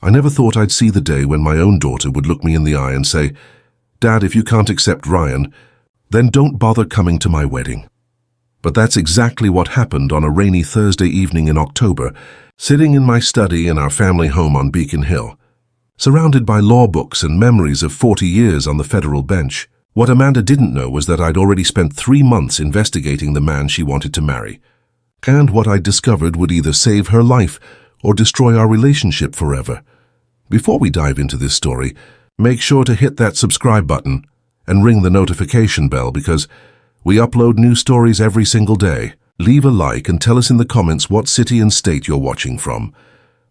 I never thought I'd see the day when my own daughter would look me in the eye and say, "Dad, if you can't accept Ryan, then don't bother coming to my wedding." But that's exactly what happened on a rainy Thursday evening in October, sitting in my study in our family home on Beacon Hill, surrounded by law books and memories of 40 years on the federal bench. What Amanda didn't know was that I'd already spent 3 months investigating the man she wanted to marry. And what I discovered would either save her life or destroy our relationship forever. Before we dive into this story, make sure to hit that subscribe button and ring the notification bell because we upload new stories every single day. Leave a like and tell us in the comments what city and state you're watching from.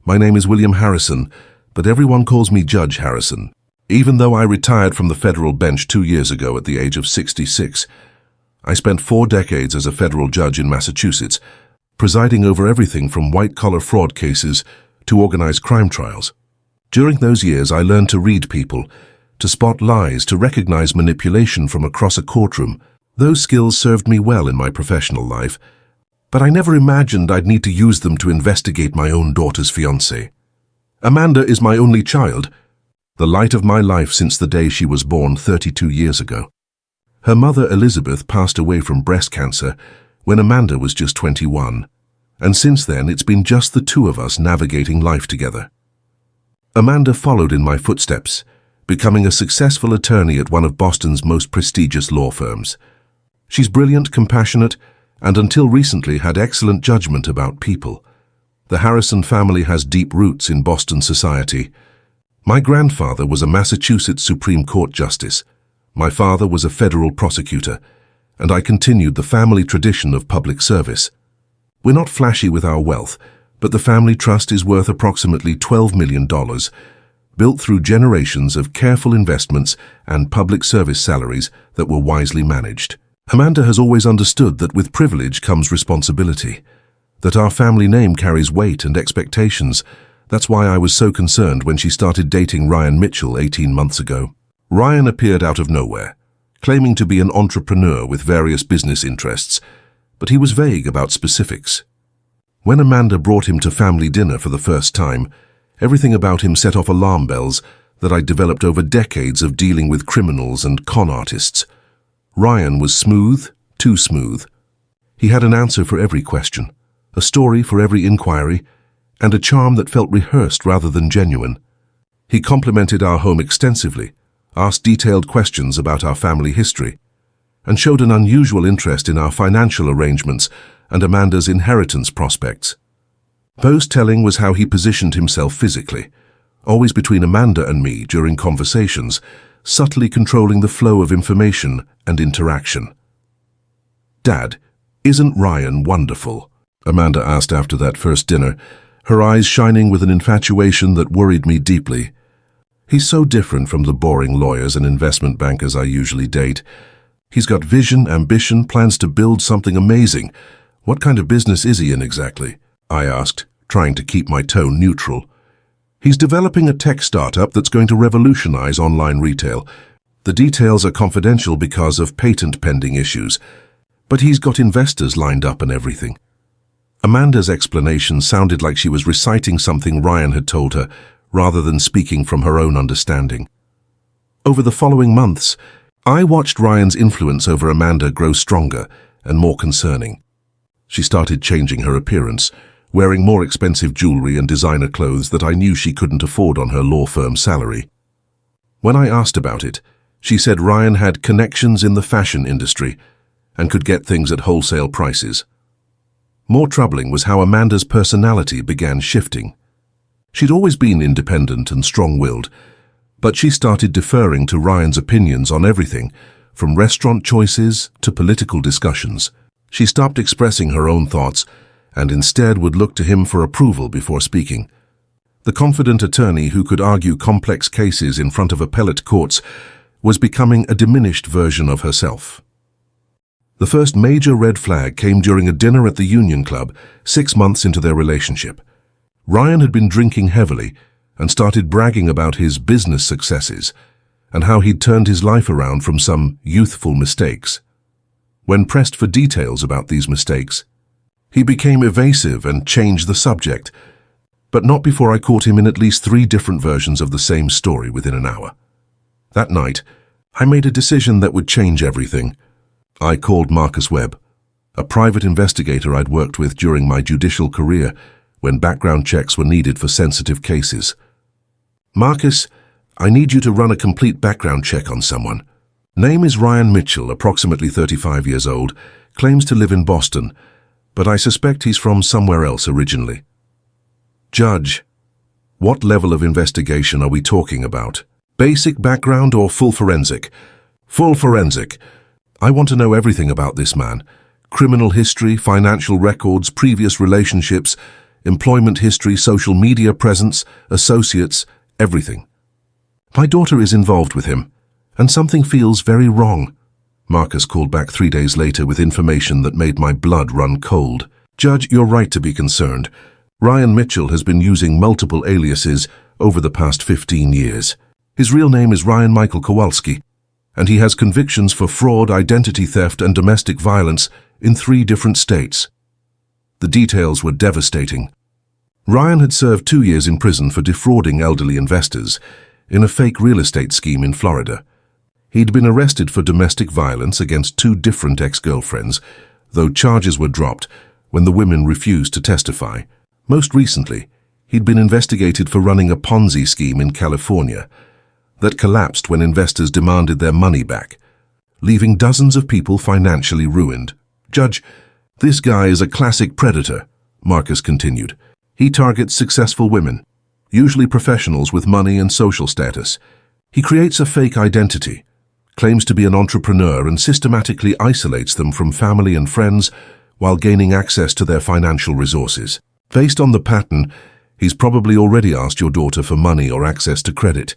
My name is William Harrison, but everyone calls me Judge Harrison. Even though I retired from the federal bench 2 years ago at the age of 66, I spent 4 decades as a federal judge in Massachusetts, presiding over everything from white-collar fraud cases to organized crime trials. During those years, I learned to read people, to spot lies, to recognize manipulation from across a courtroom. Those skills served me well in my professional life, but I never imagined I'd need to use them to investigate my own daughter's fiancé. Amanda is my only child, the light of my life since the day she was born 32 years ago. Her mother, Elizabeth, passed away from breast cancer when Amanda was just 21, and since then it's been just the 2 of us navigating life together. Amanda followed in my footsteps, becoming a successful attorney at one of Boston's most prestigious law firms. She's brilliant, compassionate, and until recently had excellent judgment about people. The Harrison family has deep roots in Boston society. My grandfather was a Massachusetts Supreme Court justice. My father was a federal prosecutor, and I continued the family tradition of public service. We're not flashy with our wealth, but the family trust is worth approximately $12 million, built through generations of careful investments and public service salaries that were wisely managed. Amanda has always understood that with privilege comes responsibility, that our family name carries weight and expectations. That's why I was so concerned when she started dating Ryan Mitchell 18 months ago. Ryan appeared out of nowhere, claiming to be an entrepreneur with various business interests, but he was vague about specifics. When Amanda brought him to family dinner for the first time, everything about him set off alarm bells that I'd developed over decades of dealing with criminals and con artists. Ryan was smooth, too smooth. He had an answer for every question, a story for every inquiry, and a charm that felt rehearsed rather than genuine. He complimented our home extensively, asked detailed questions about our family history, and showed an unusual interest in our financial arrangements and Amanda's inheritance prospects. Most-telling was how he positioned himself physically, always between Amanda and me during conversations, subtly controlling the flow of information and interaction. "Dad, isn't Ryan wonderful?" Amanda asked after that first dinner, her eyes shining with an infatuation that worried me deeply. "He's so different from the boring lawyers and investment bankers I usually date. He's got vision, ambition, plans to build something amazing. What kind of business is he in exactly?" I asked, trying to keep my tone neutral. "He's developing a tech startup that's going to revolutionize online retail. The details are confidential because of patent-pending issues, but he's got investors lined up and everything." Amanda's explanation sounded like she was reciting something Ryan had told her, rather than speaking from her own understanding. Over the following months, I watched Ryan's influence over Amanda grow stronger and more concerning. She started changing her appearance, wearing more expensive jewelry and designer clothes that I knew she couldn't afford on her law firm salary. When I asked about it, she said Ryan had connections in the fashion industry and could get things at wholesale prices. More troubling was how Amanda's personality began shifting. She'd always been independent and strong-willed, but she started deferring to Ryan's opinions on everything, from restaurant choices to political discussions. She stopped expressing her own thoughts and instead would look to him for approval before speaking. The confident attorney who could argue complex cases in front of appellate courts was becoming a diminished version of herself. The first major red flag came during a dinner at the Union Club 6 months into their relationship. Ryan had been drinking heavily and started bragging about his business successes and how he'd turned his life around from some youthful mistakes. When pressed for details about these mistakes, he became evasive and changed the subject. But not before I caught him in at least 3 different versions of the same story within an hour. That night, I made a decision that would change everything. I called Marcus Webb, a private investigator I'd worked with during my judicial career when background checks were needed for sensitive cases. Marcus, I need you to run a complete background check on someone. Name is Ryan Mitchell, approximately 35 years old, claims to live in Boston, but I suspect he's from somewhere else originally. Judge, what level of investigation are we talking about? Basic background or full forensic? Full forensic. I want to know everything about this man. Criminal history, financial records, previous relationships, employment history, social media presence, associates, everything. My daughter is involved with him, and something feels very wrong. Marcus called back 3 days later with information that made my blood run cold. Judge, you're right to be concerned. Ryan Mitchell has been using multiple aliases over the past 15 years. His real name is Ryan Michael Kowalski, and he has convictions for fraud, identity theft, and domestic violence in 3 different states. The details were devastating. Ryan had served 2 years in prison for defrauding elderly investors in a fake real estate scheme in Florida. He'd been arrested for domestic violence against 2 different ex-girlfriends, though charges were dropped when the women refused to testify. Most recently, he'd been investigated for running a Ponzi scheme in California that collapsed when investors demanded their money back, leaving dozens of people financially ruined. Judge, this guy is a classic predator, Marcus continued. He targets successful women, usually professionals with money and social status. He creates a fake identity, claims to be an entrepreneur, and systematically isolates them from family and friends while gaining access to their financial resources. Based on the pattern, he's probably already asked your daughter for money or access to credit.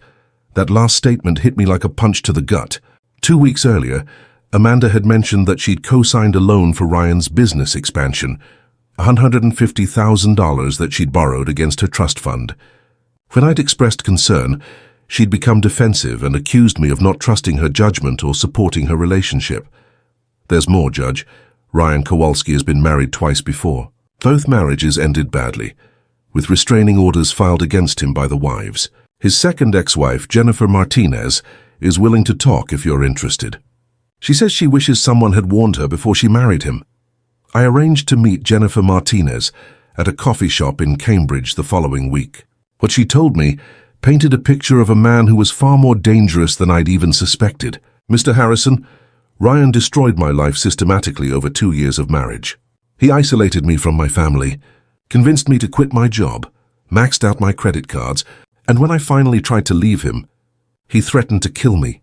That last statement hit me like a punch to the gut. 2 weeks earlier, Amanda had mentioned that she'd co-signed a loan for Ryan's business expansion, $150,000 that she'd borrowed against her trust fund. When I'd expressed concern, she'd become defensive and accused me of not trusting her judgment or supporting her relationship. There's more, Judge. Ryan Kowalski has been married twice before. Both marriages ended badly, with restraining orders filed against him by the wives. His second ex-wife, Jennifer Martinez, is willing to talk if you're interested. She says she wishes someone had warned her before she married him. I arranged to meet Jennifer Martinez at a coffee shop in Cambridge the following week. What she told me painted a picture of a man who was far more dangerous than I'd even suspected. Mr. Harrison, Ryan destroyed my life systematically over 2 years of marriage. He isolated me from my family, convinced me to quit my job, maxed out my credit cards, and when I finally tried to leave him, he threatened to kill me.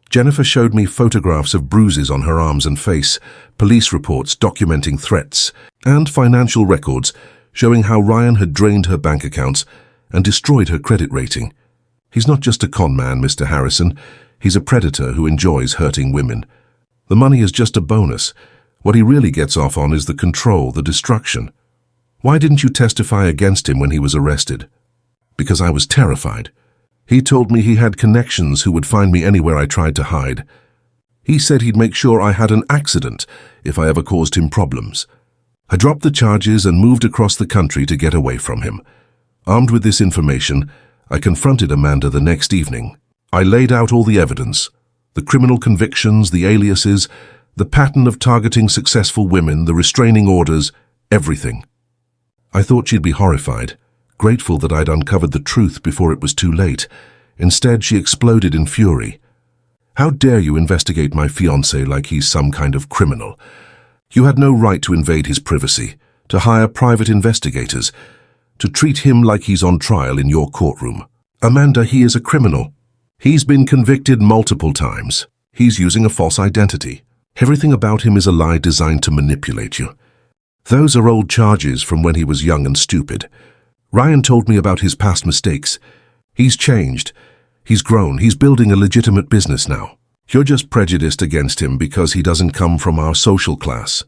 Jennifer showed me photographs of bruises on her arms and face, police reports documenting threats, and financial records showing how Ryan had drained her bank accounts and destroyed her credit rating. He's not just a con man, Mr. Harrison. He's a predator who enjoys hurting women. The money is just a bonus. What he really gets off on is the control, the destruction. Why didn't you testify against him when he was arrested? Because I was terrified. He told me he had connections who would find me anywhere I tried to hide. He said he'd make sure I had an accident if I ever caused him problems. I dropped the charges and moved across the country to get away from him. Armed with this information, I confronted Amanda the next evening. I laid out all the evidence, the criminal convictions, the aliases, the pattern of targeting successful women, the restraining orders, everything. I thought she'd be horrified, grateful that I'd uncovered the truth before it was too late. Instead, she exploded in fury. How dare you investigate my fiancé like he's some kind of criminal? You had no right to invade his privacy, to hire private investigators, to treat him like he's on trial in your courtroom. Amanda, he is a criminal. He's been convicted multiple times. He's using a false identity. Everything about him is a lie designed to manipulate you. Those are old charges from when he was young and stupid. Ryan told me about his past mistakes. He's changed. He's grown. He's building a legitimate business now. You're just prejudiced against him because he doesn't come from our social class.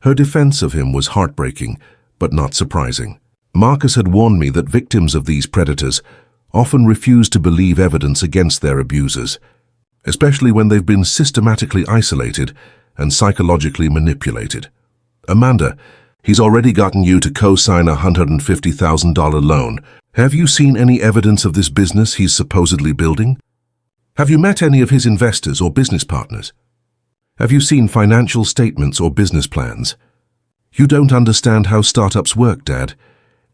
Her defense of him was heartbreaking, but not surprising. Marcus had warned me that victims of these predators often refuse to believe evidence against their abusers, especially when they've been systematically isolated and psychologically manipulated. Amanda, He's already gotten you to co-sign a $150,000 loan. Have you seen any evidence of this business he's supposedly building? Have you met any of his investors or business partners? Have you seen financial statements or business plans? You don't understand how startups work, Dad.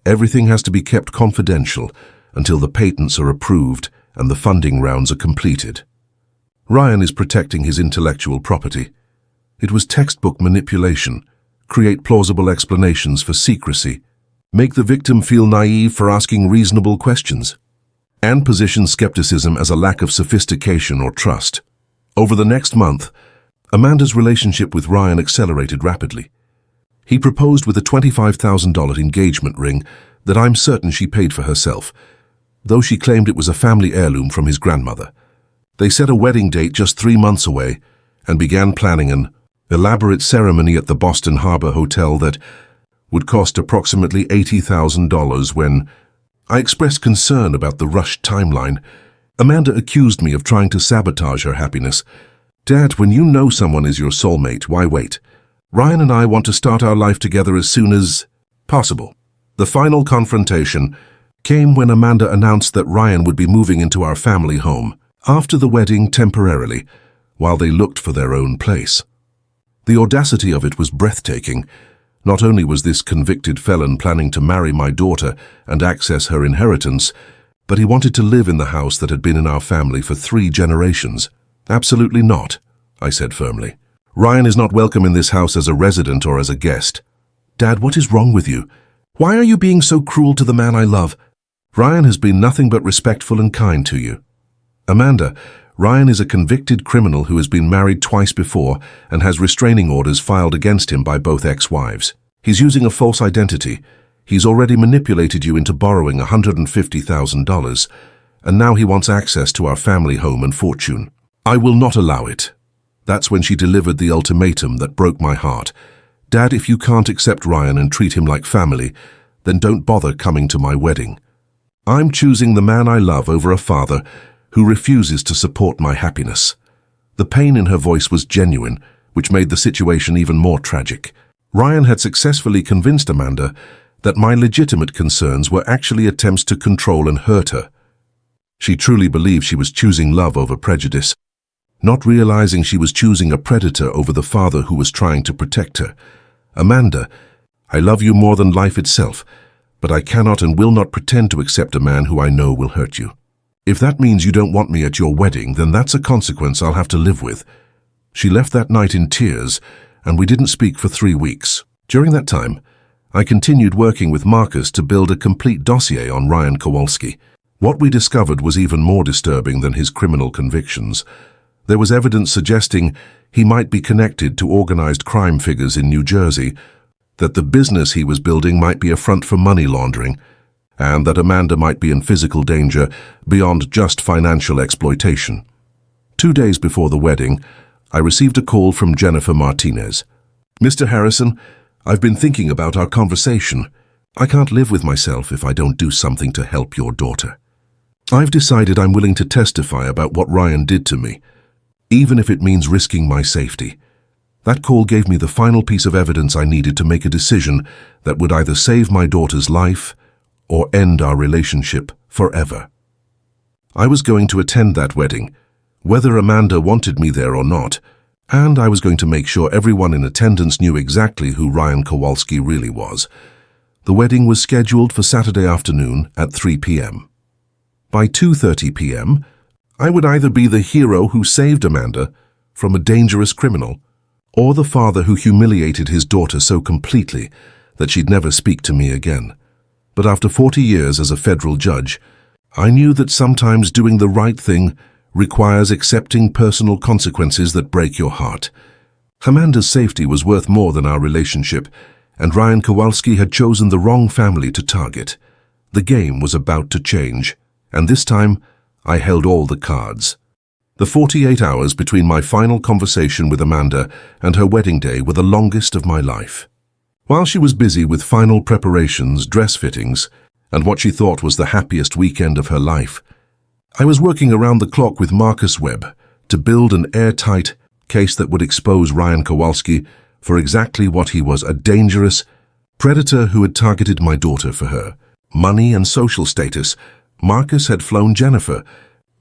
Everything has to be kept confidential until the patents are approved and the funding rounds are completed. Ryan is protecting his intellectual property. It was textbook manipulation. Create plausible explanations for secrecy. Make the victim feel naive for asking reasonable questions. And position skepticism as a lack of sophistication or trust. Over the next month, Amanda's relationship with Ryan accelerated rapidly. He proposed with a $25,000 engagement ring that I'm certain she paid for herself, though she claimed it was a family heirloom from his grandmother. They set a wedding date just 3 months away and began planning an elaborate ceremony at the Boston Harbor Hotel that would cost approximately $80,000. When I expressed concern about the rushed timeline, Amanda accused me of trying to sabotage her happiness. Dad, when you know someone is your soulmate, why wait? Ryan and I want to start our life together as soon as possible. The final confrontation came when Amanda announced that Ryan would be moving into our family home after the wedding temporarily, while they looked for their own place. The audacity of it was breathtaking. Not only was this convicted felon planning to marry my daughter and access her inheritance, but he wanted to live in the house that had been in our family for 3 generations. Absolutely not, I said firmly. Ryan is not welcome in this house as a resident or as a guest. Dad, what is wrong with you? Why are you being so cruel to the man I love? Ryan has been nothing but respectful and kind to you. Amanda, Ryan is a convicted criminal who has been married twice before and has restraining orders filed against him by both ex-wives. He's using a false identity. He's already manipulated you into borrowing $150,000, and now he wants access to our family home and fortune. I will not allow it. That's when she delivered the ultimatum that broke my heart. Dad, if you can't accept Ryan and treat him like family, then don't bother coming to my wedding. I'm choosing the man I love over a father who refuses to support my happiness. The pain in her voice was genuine, which made the situation even more tragic. Ryan had successfully convinced Amanda that my legitimate concerns were actually attempts to control and hurt her. She truly believed she was choosing love over prejudice, not realizing she was choosing a predator over the father who was trying to protect her. Amanda, I love you more than life itself, but I cannot and will not pretend to accept a man who I know will hurt you. If that means you don't want me at your wedding, then that's a consequence I'll have to live with. She left that night in tears, and we didn't speak for 3 weeks. During that time, I continued working with Marcus to build a complete dossier on Ryan Kowalski. What we discovered was even more disturbing than his criminal convictions. There was evidence suggesting he might be connected to organized crime figures in New Jersey, that the business he was building might be a front for money laundering, and that Amanda might be in physical danger beyond just financial exploitation. 2 days before the wedding, I received a call from Jennifer Martinez. Mr. Harrison, I've been thinking about our conversation. I can't live with myself if I don't do something to help your daughter. I've decided I'm willing to testify about what Ryan did to me, even if it means risking my safety. That call gave me the final piece of evidence I needed to make a decision that would either save my daughter's life or end our relationship forever. I was going to attend that wedding, whether Amanda wanted me there or not, and I was going to make sure everyone in attendance knew exactly who Ryan Kowalski really was. The wedding was scheduled for Saturday afternoon at 3 p.m. By 2:30 p.m., I would either be the hero who saved Amanda from a dangerous criminal, or the father who humiliated his daughter so completely that she'd never speak to me again. But after 40 years as a federal judge, I knew that sometimes doing the right thing requires accepting personal consequences that break your heart. Amanda's safety was worth more than our relationship, and Ryan Kowalski had chosen the wrong family to target. The game was about to change, and this time I held all the cards. The 48 hours between my final conversation with Amanda and her wedding day were the longest of my life. While she was busy with final preparations, dress fittings, and what she thought was the happiest weekend of her life, I was working around the clock with Marcus Webb to build an airtight case that would expose Ryan Kowalski for exactly what he was: a dangerous, Predator who had targeted my daughter for her money and social status. Marcus had flown Jennifer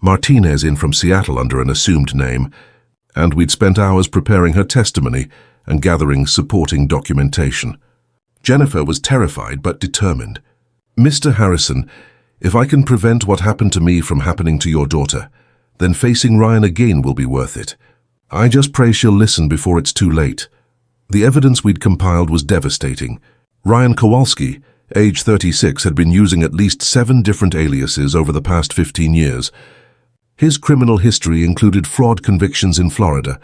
Martinez in from Seattle under an assumed name, and we'd spent hours preparing her testimony and gathering supporting documentation. Jennifer was terrified but determined. "Mr. Harrison, if I can prevent what happened to me from happening to your daughter, then facing Ryan again will be worth it. I just pray she'll listen before it's too late." The evidence we'd compiled was devastating. Ryan Kowalski, age 36, had been using at least 7 different aliases over the past 15 years. His criminal history included fraud convictions in Florida,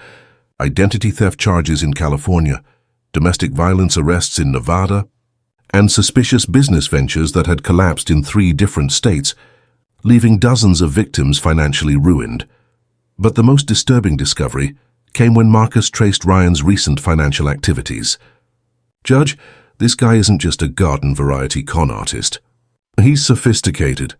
identity theft charges in California, domestic violence arrests in Nevada, and suspicious business ventures that had collapsed in 3 different states, leaving dozens of victims financially ruined. But the most disturbing discovery came when Marcus traced Ryan's recent financial activities. "Judge, this guy isn't just a garden-variety con artist. He's sophisticated.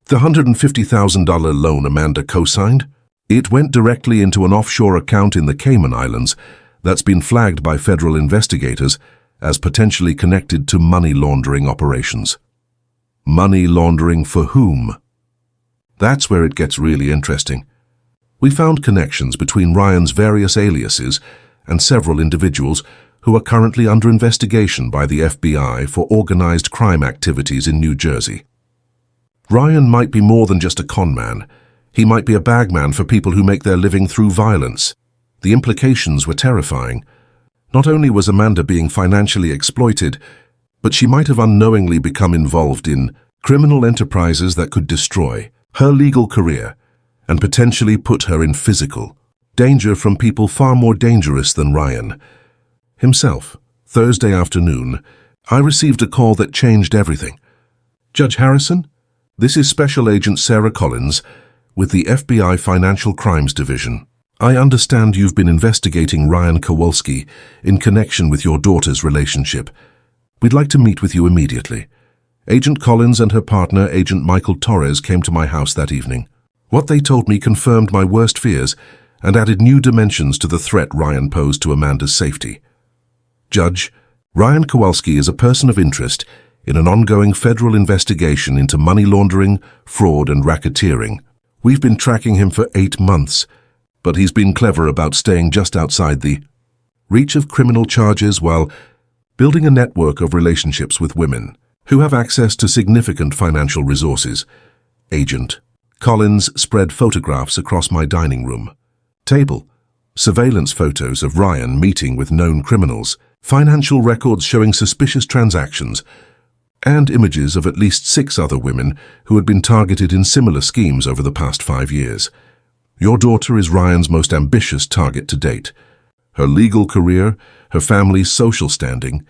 The $150,000 loan Amanda co-signed, it went directly into an offshore account in the Cayman Islands that's been flagged by federal investigators as potentially connected to money laundering operations." Money laundering for whom? That's where it gets really interesting. We found connections between Ryan's various aliases and several individuals who are currently under investigation by the FBI for organized crime activities in New Jersey. Ryan might be more than just a con man. He might be a bagman for people who make their living through violence. The implications were terrifying. Not only was Amanda being financially exploited, but she might have unknowingly become involved in criminal enterprises that could destroy her legal career and potentially put her in physical danger from people far more dangerous than Ryan himself. Thursday afternoon, I received a call that changed everything. "Judge Harrison, this is Special Agent Sarah Collins with the FBI Financial Crimes Division. I understand you've been investigating Ryan Kowalski in connection with your daughter's relationship. We'd like to meet with you immediately." Agent Collins and her partner, Agent Michael Torres, came to my house that evening. What they told me confirmed my worst fears and added new dimensions to the threat Ryan posed to Amanda's safety. "Judge, Ryan Kowalski is a person of interest in an ongoing federal investigation into money laundering, fraud, and racketeering. We've been tracking him for 8 months, but he's been clever about staying just outside the reach of criminal charges while building a network of relationships with women who have access to significant financial resources." Agent Collins spread photographs across my dining room table, surveillance photos of Ryan meeting with known criminals, financial records showing suspicious transactions, and images of at least 6 other women who had been targeted in similar schemes over the past 5 years. "Your daughter is Ryan's most ambitious target to date. Her legal career, her family's social standing,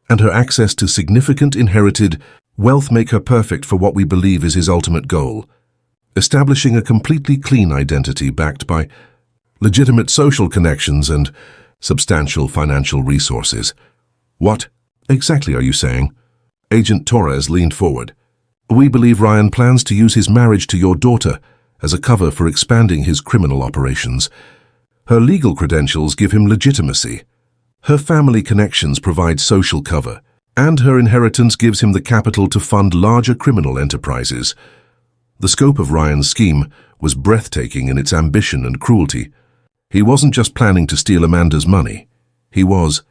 and her access to significant inherited wealth make her perfect for what we believe is his ultimate goal: establishing a completely clean identity backed by legitimate social connections and substantial financial resources." "What exactly are you saying?" Agent Torres leaned forward. "We believe Ryan plans to use his marriage to your daughter as a cover for expanding his criminal operations. Her legal credentials give him legitimacy. Her family connections provide social cover, and her inheritance gives him the capital to fund larger criminal enterprises." The scope of Ryan's scheme was breathtaking in its ambition and cruelty. He wasn't just planning to steal Amanda's money. He was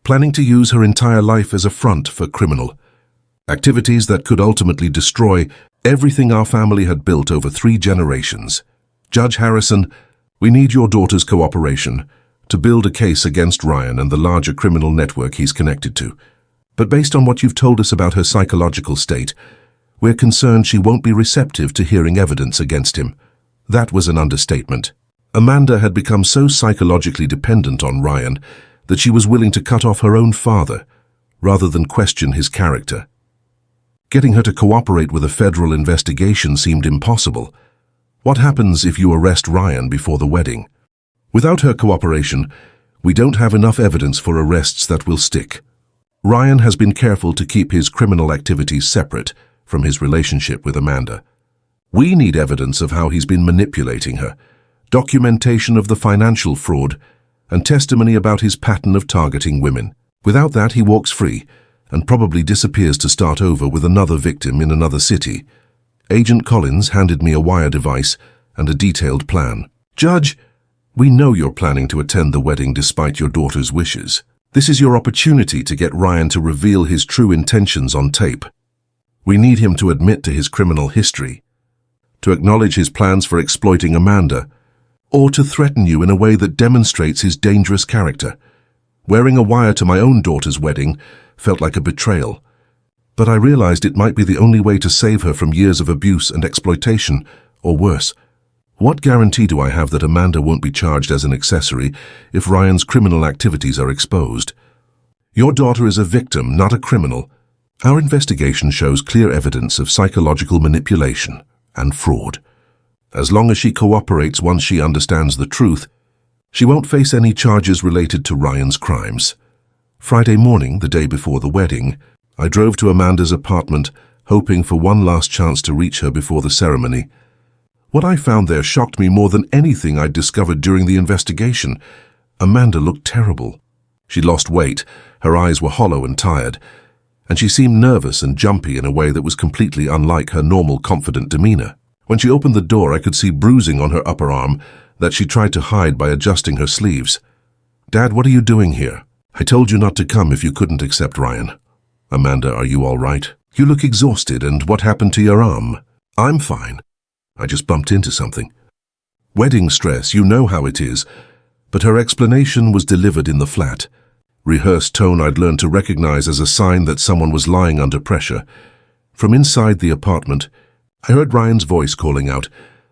planning to use her entire life as a front for criminal activities that could ultimately destroy everything our family had built over 3 generations. "Judge Harrison, we need your daughter's cooperation to build a case against Ryan and the larger criminal network he's connected to. But based on what you've told us about her psychological state, we're concerned she won't be receptive to hearing evidence against him." That was an understatement. Amanda had become so psychologically dependent on Ryan that she was willing to cut off her own father rather than question his character. Getting her to cooperate with a federal investigation seemed impossible. What happens if you arrest Ryan before the wedding? Without her cooperation, we don't have enough evidence for arrests that will stick. Ryan has been careful to keep his criminal activities separate from his relationship with Amanda. We need evidence of how he's been manipulating her, documentation of the financial fraud, and testimony about his pattern of targeting women. Without that, he walks free, and probably disappears to start over with another victim in another city. Agent Collins handed me a wire device and a detailed plan. Judge, we know you're planning to attend the wedding despite your daughter's wishes. This is your opportunity to get Ryan to reveal his true intentions on tape. We need him to admit to his criminal history, to acknowledge his plans for exploiting Amanda, or to threaten you in a way that demonstrates his dangerous character. Wearing a wire to my own daughter's wedding felt like a betrayal, but I realized it might be the only way to save her from years of abuse and exploitation, or worse. What guarantee do I have that Amanda won't be charged as an accessory if Ryan's criminal activities are exposed? Your daughter is a victim, not a criminal. Our investigation shows clear evidence of psychological manipulation and fraud. As long as she cooperates once she understands the truth, she won't face any charges related to Ryan's crimes. Friday morning, the day before the wedding, I drove to Amanda's apartment, hoping for one last chance to reach her before the ceremony. What I found there shocked me more than anything I'd discovered during the investigation. Amanda looked terrible. She lost weight, her eyes were hollow and tired, and she seemed nervous and jumpy in a way that was completely unlike her normal confident demeanor. When she opened the door, I could see bruising on her upper arm that she tried to hide by adjusting her sleeves. Dad, what are you doing here? I told you not to come if you couldn't accept Ryan. Amanda, are you all right? You look exhausted, and what happened to your arm? I'm fine. I just bumped into something. Wedding stress, you know how it is. But her explanation was delivered in the flat, rehearsed tone I'd learned to recognize as a sign that someone was lying under pressure. From inside the apartment, I heard Ryan's voice calling out,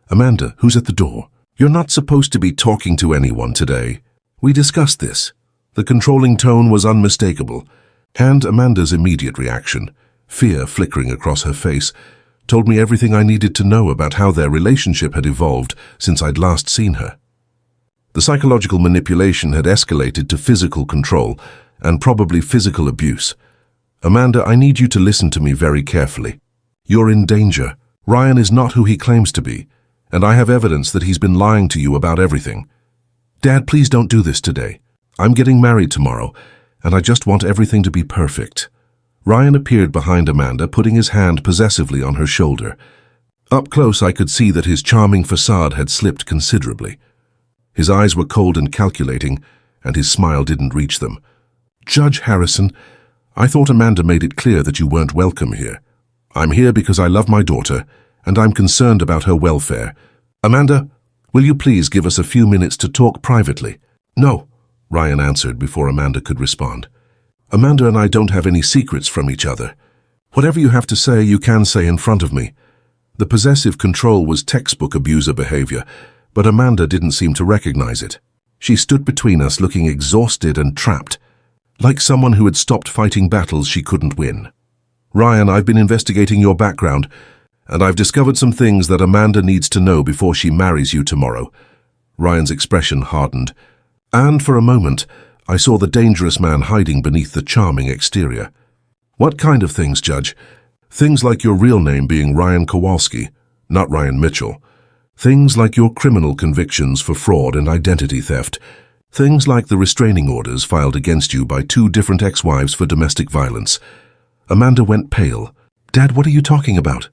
Amanda, who's at the door? You're not supposed to be talking to anyone today. We discussed this. The controlling tone was unmistakable, and Amanda's immediate reaction, fear flickering across her face, told me everything I needed to know about how their relationship had evolved since I'd last seen her. The psychological manipulation had escalated to physical control and probably physical abuse. Amanda, I need you to listen to me very carefully. You're in danger. Ryan is not who he claims to be, and I have evidence that he's been lying to you about everything. Dad, please don't do this today. I'm getting married tomorrow, and I just want everything to be perfect. Ryan appeared behind Amanda, putting his hand possessively on her shoulder. Up close, I could see that his charming facade had slipped considerably. His eyes were cold and calculating, and his smile didn't reach them. Judge Harrison, I thought Amanda made it clear that you weren't welcome here. I'm here because I love my daughter, and I'm concerned about her welfare. Amanda, will you please give us a few minutes to talk privately? No, Ryan answered before Amanda could respond. Amanda and I don't have any secrets from each other. Whatever you have to say, you can say in front of me. The possessive control was textbook abuser behavior, but Amanda didn't seem to recognize it. She stood between us looking exhausted and trapped, like someone who had stopped fighting battles she couldn't win. Ryan, I've been investigating your background, and I've discovered some things that Amanda needs to know before she marries you tomorrow. Ryan's expression hardened, and for a moment, I saw the dangerous man hiding beneath the charming exterior. What kind of things, Judge? Things like your real name being Ryan Kowalski, not Ryan Mitchell. Things like your criminal convictions for fraud and identity theft. Things like the restraining orders filed against you by 2 different ex-wives for domestic violence. Amanda went pale. Dad, what are you talking about?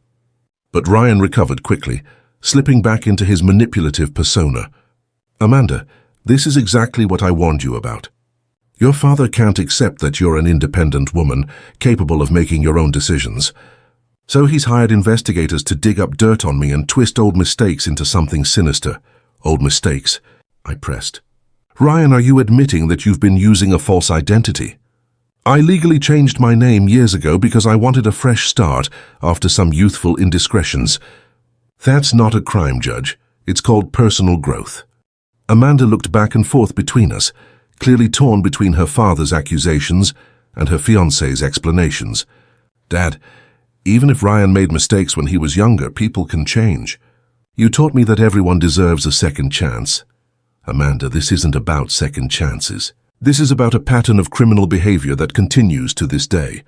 But Ryan recovered quickly, slipping back into his manipulative persona. Amanda, this is exactly what I warned you about. Your father can't accept that you're an independent woman, capable of making your own decisions. So he's hired investigators to dig up dirt on me and twist old mistakes into something sinister. Old mistakes, I pressed. Ryan, are you admitting that you've been using a false identity? I legally changed my name years ago because I wanted a fresh start after some youthful indiscretions. That's not a crime, Judge. It's called personal growth. Amanda looked back and forth between us, clearly torn between her father's accusations and her fiancé's explanations. Dad, even if Ryan made mistakes when he was younger, people can change. You taught me that everyone deserves a second chance. Amanda, this isn't about second chances. This is about a pattern of criminal behavior that continues to this day.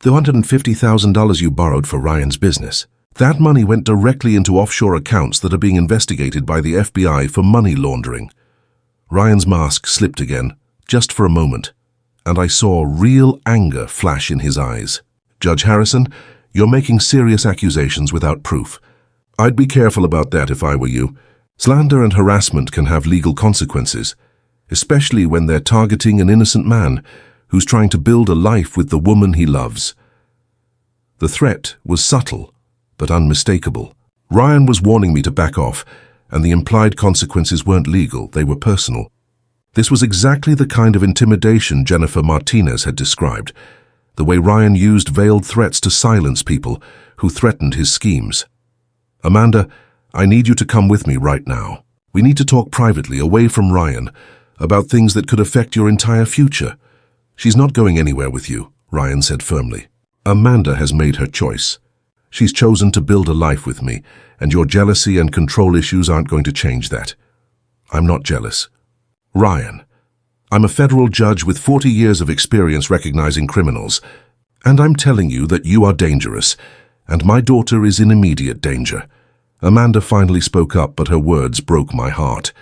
The $150,000 you borrowed for Ryan's business, that money went directly into offshore accounts that are being investigated by the FBI for money laundering. Ryan's mask slipped again, just for a moment. and I saw real anger flash in his eyes. "Judge Harrison, you're making serious accusations without proof. I'd be careful about that if I were you. Slander and harassment can have legal consequences, especially when they're targeting an innocent man who's trying to build a life with the woman he loves." The threat was subtle, but unmistakable. Ryan was warning me to back off, and the implied consequences weren't legal, they were personal. This was exactly the kind of intimidation Jennifer Martinez had described, the way Ryan used veiled threats to silence people who threatened his schemes. "Amanda, I need you to come with me right now. We need to talk privately, away from Ryan, about things that could affect your entire future." "She's not going anywhere with you," Ryan said firmly. "Amanda has made her choice. She's chosen to build a life with me, and your jealousy and control issues aren't going to change that." "I'm not jealous. Ryan, I'm a federal judge with 40 years of experience recognizing criminals, and I'm telling you that you are dangerous, and my daughter is in immediate danger." Amanda finally spoke up, but her words broke my heart.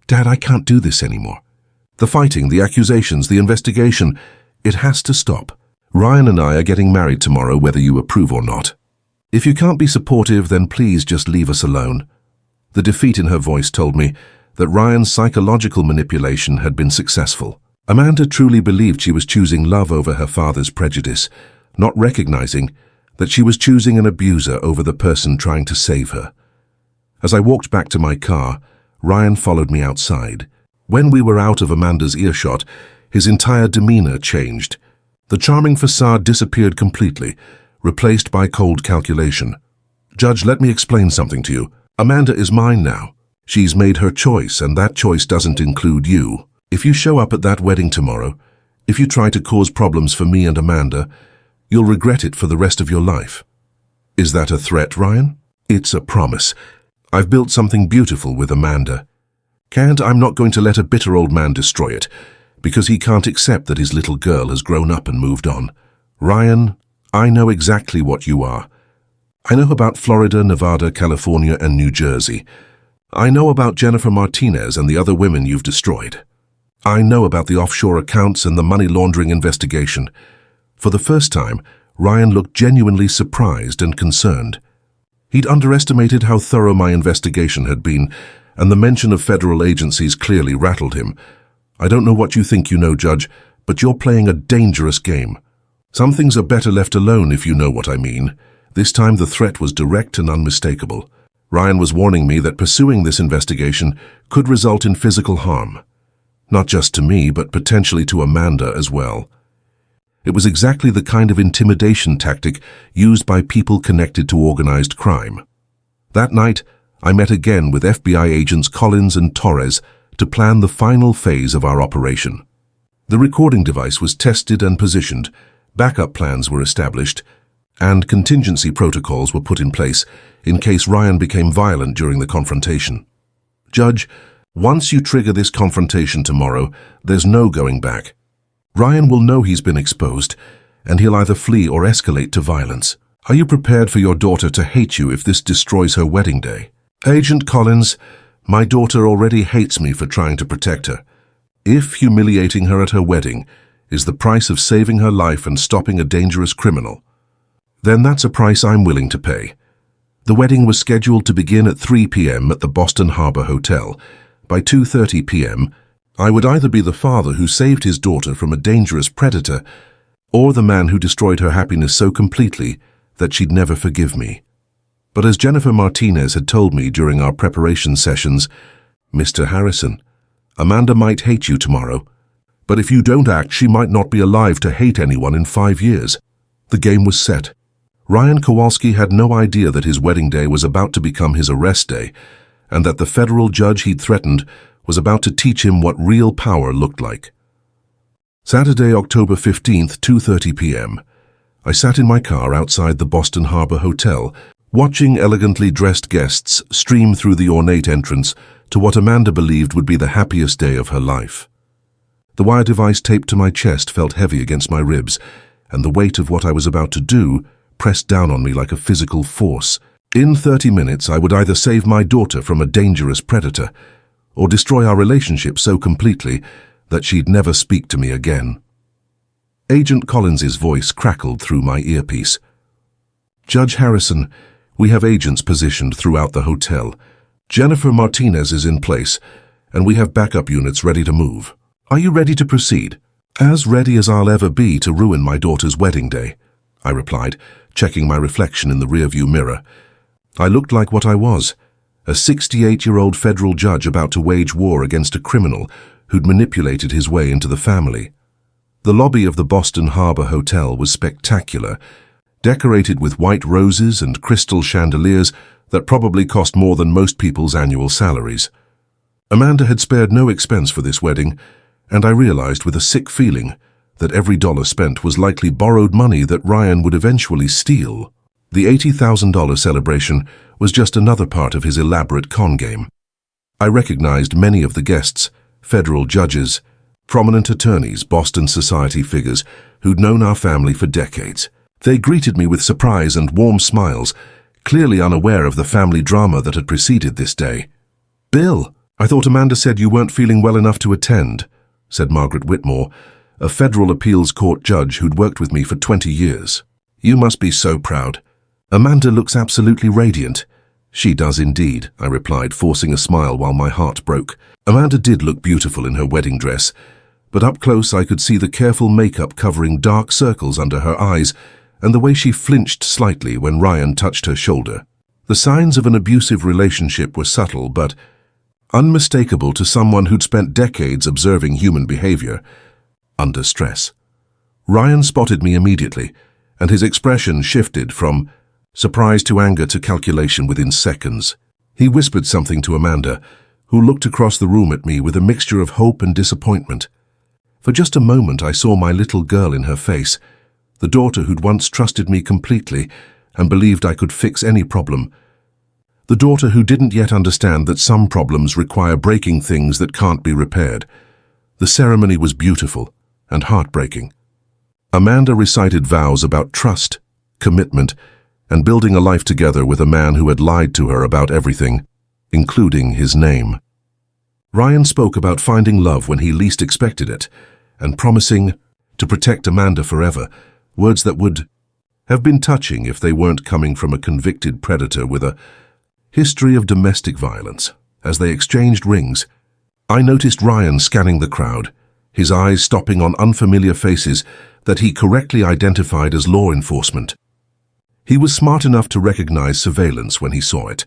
"Dad, I can't do this anymore. The fighting, the accusations, the investigation, it has to stop. Ryan and I are getting married tomorrow, whether you approve or not. If you can't be supportive, then please just leave us alone." The defeat in her voice told me that Ryan's psychological manipulation had been successful. Amanda truly believed she was choosing love over her father's prejudice, not recognizing that she was choosing an abuser over the person trying to save her. As I walked back to my car, Ryan followed me outside. When we were out of Amanda's earshot, his entire demeanor changed. The charming facade disappeared completely, replaced by cold calculation. "Judge, let me explain something to you. Amanda is mine now. She's made her choice, and that choice doesn't include you. If you show up at that wedding tomorrow, if you try to cause problems for me and Amanda, you'll regret it for the rest of your life." "Is that a threat, Ryan?" "It's a promise. I've built something beautiful with Amanda. I'm not going to let a bitter old man destroy it, because he can't accept that his little girl has grown up and moved on. Ryan, I know exactly what you are. I know about Florida, Nevada, California, and New Jersey. I know about Jennifer Martinez and the other women you've destroyed. I know about the offshore accounts and the money laundering investigation." For the first time, Ryan looked genuinely surprised and concerned. He'd underestimated how thorough my investigation had been, and the mention of federal agencies clearly rattled him. "I don't know what you think you know, Judge, but you're playing a dangerous game. Some things are better left alone, if you know what I mean." This time the threat was direct and unmistakable. Ryan was warning me that pursuing this investigation could result in physical harm. Not just to me, but potentially to Amanda as well. It was exactly the kind of intimidation tactic used by people connected to organized crime. That night, I met again with FBI agents Collins and Torres to plan the final phase of our operation. The recording device was tested and positioned, backup plans were established, and contingency protocols were put in place in case Ryan became violent during the confrontation. "Judge, once you trigger this confrontation tomorrow, there's no going back. Ryan will know he's been exposed, and he'll either flee or escalate to violence. Are you prepared for your daughter to hate you if this destroys her wedding day?" "Agent Collins, my daughter already hates me for trying to protect her. If humiliating her at her wedding is the price of saving her life and stopping a dangerous criminal, then that's a price I'm willing to pay." The wedding was scheduled to begin at 3 p.m. at the Boston Harbor Hotel. By 2:30 p.m., I would either be the father who saved his daughter from a dangerous predator, or the man who destroyed her happiness so completely that she'd never forgive me. But as Jennifer Martinez had told me during our preparation sessions, "Mr. Harrison, Amanda might hate you tomorrow, but if you don't act, she might not be alive to hate anyone in 5 years." The game was set. Ryan Kowalski had no idea that his wedding day was about to become his arrest day, and that the federal judge he'd threatened was about to teach him what real power looked like. Saturday, October 15th, 2:30 p.m. I sat in my car outside the Boston Harbor Hotel, watching elegantly dressed guests stream through the ornate entrance to what Amanda believed would be the happiest day of her life. The wire device taped to my chest felt heavy against my ribs, and the weight of what I was about to do pressed down on me like a physical force. In 30 minutes, I would either save my daughter from a dangerous predator or destroy our relationship so completely that she'd never speak to me again. Agent Collins's voice crackled through my earpiece. "Judge Harrison, we have agents positioned throughout the hotel. Jennifer Martinez is in place, and we have backup units ready to move. Are you ready to proceed?" "As ready as I'll ever be to ruin my daughter's wedding day," I replied, checking my reflection in the rearview mirror. I looked like what I was, a 68-year-old federal judge about to wage war against a criminal who'd manipulated his way into the family. The lobby of the Boston Harbor Hotel was spectacular, decorated with white roses and crystal chandeliers that probably cost more than most people's annual salaries. Amanda had spared no expense for this wedding, and I realized with a sick feeling that every dollar spent was likely borrowed money that Ryan would eventually steal. The $80,000 celebration was just another part of his elaborate con game. I recognized many of the guests, federal judges, prominent attorneys, Boston society figures who'd known our family for decades. They greeted me with surprise and warm smiles, clearly unaware of the family drama that had preceded this day. "Bill, I thought Amanda said you weren't feeling well enough to attend," said Margaret Whitmore, a federal appeals court judge who'd worked with me for 20 years. "You must be so proud. Amanda looks absolutely radiant." "She does indeed," I replied, forcing a smile while my heart broke. Amanda did look beautiful in her wedding dress, but up close I could see the careful makeup covering dark circles under her eyes and the way she flinched slightly when Ryan touched her shoulder. The signs of an abusive relationship were subtle but unmistakable to someone who'd spent decades observing human behavior under stress. Ryan spotted me immediately, and his expression shifted from surprise to anger to calculation within seconds. He whispered something to Amanda, who looked across the room at me with a mixture of hope and disappointment. For just a moment I saw my little girl in her face, the daughter who'd once trusted me completely and believed I could fix any problem. The daughter who didn't yet understand that some problems require breaking things that can't be repaired. The ceremony was beautiful and heartbreaking. Amanda recited vows about trust, commitment, and building a life together with a man who had lied to her about everything, including his name. Ryan spoke about finding love when he least expected it, and promising to protect Amanda forever, words that would have been touching if they weren't coming from a convicted predator with a history of domestic violence. As they exchanged rings, I noticed Ryan scanning the crowd, his eyes stopping on unfamiliar faces that he correctly identified as law enforcement. He was smart enough to recognize surveillance when he saw it,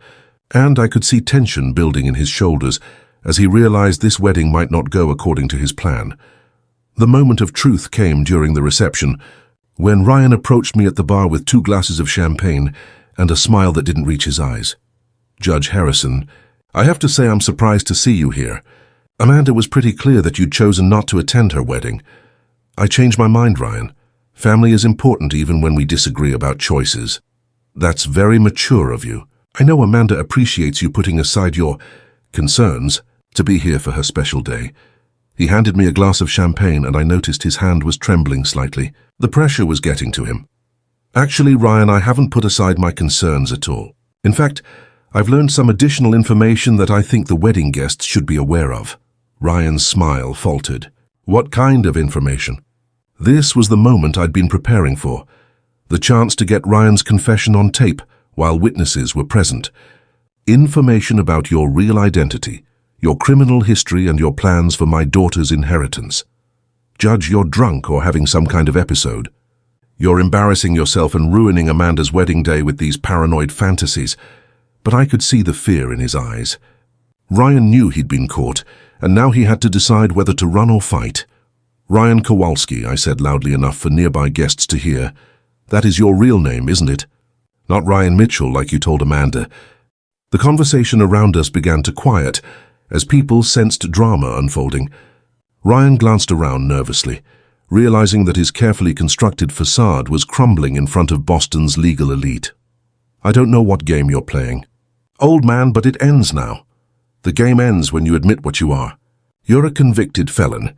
and I could see tension building in his shoulders as he realized this wedding might not go according to his plan. The moment of truth came during the reception, when Ryan approached me at the bar with 2 glasses of champagne and a smile that didn't reach his eyes. "Judge Harrison, I have to say I'm surprised to see you here. Amanda was pretty clear that you'd chosen not to attend her wedding." "I changed my mind, Ryan. Family is important even when we disagree about choices." "That's very mature of you. I know Amanda appreciates you putting aside your concerns to be here for her special day." He handed me a glass of champagne and I noticed his hand was trembling slightly. The pressure was getting to him. "Actually, Ryan, I haven't put aside my concerns at all. In fact, I've learned some additional information that I think the wedding guests should be aware of." Ryan's smile faltered. "What kind of information?" This was the moment I'd been preparing for. The chance to get Ryan's confession on tape while witnesses were present. Information about your real identity, your criminal history, and your plans for my daughter's inheritance. "Judge, you're drunk or having some kind of episode. You're embarrassing yourself and ruining Amanda's wedding day with these paranoid fantasies." But I could see the fear in his eyes. Ryan knew he'd been caught, and now he had to decide whether to run or fight. "Ryan Kowalski," I said loudly enough for nearby guests to hear. "That is your real name, isn't it? Not Ryan Mitchell like you told Amanda." The conversation around us began to quiet as people sensed drama unfolding. Ryan glanced around nervously, realizing that his carefully constructed facade was crumbling in front of Boston's legal elite. "I don't know what game you're playing." "Old man, but it ends now. The game ends when you admit what you are. You're a convicted felon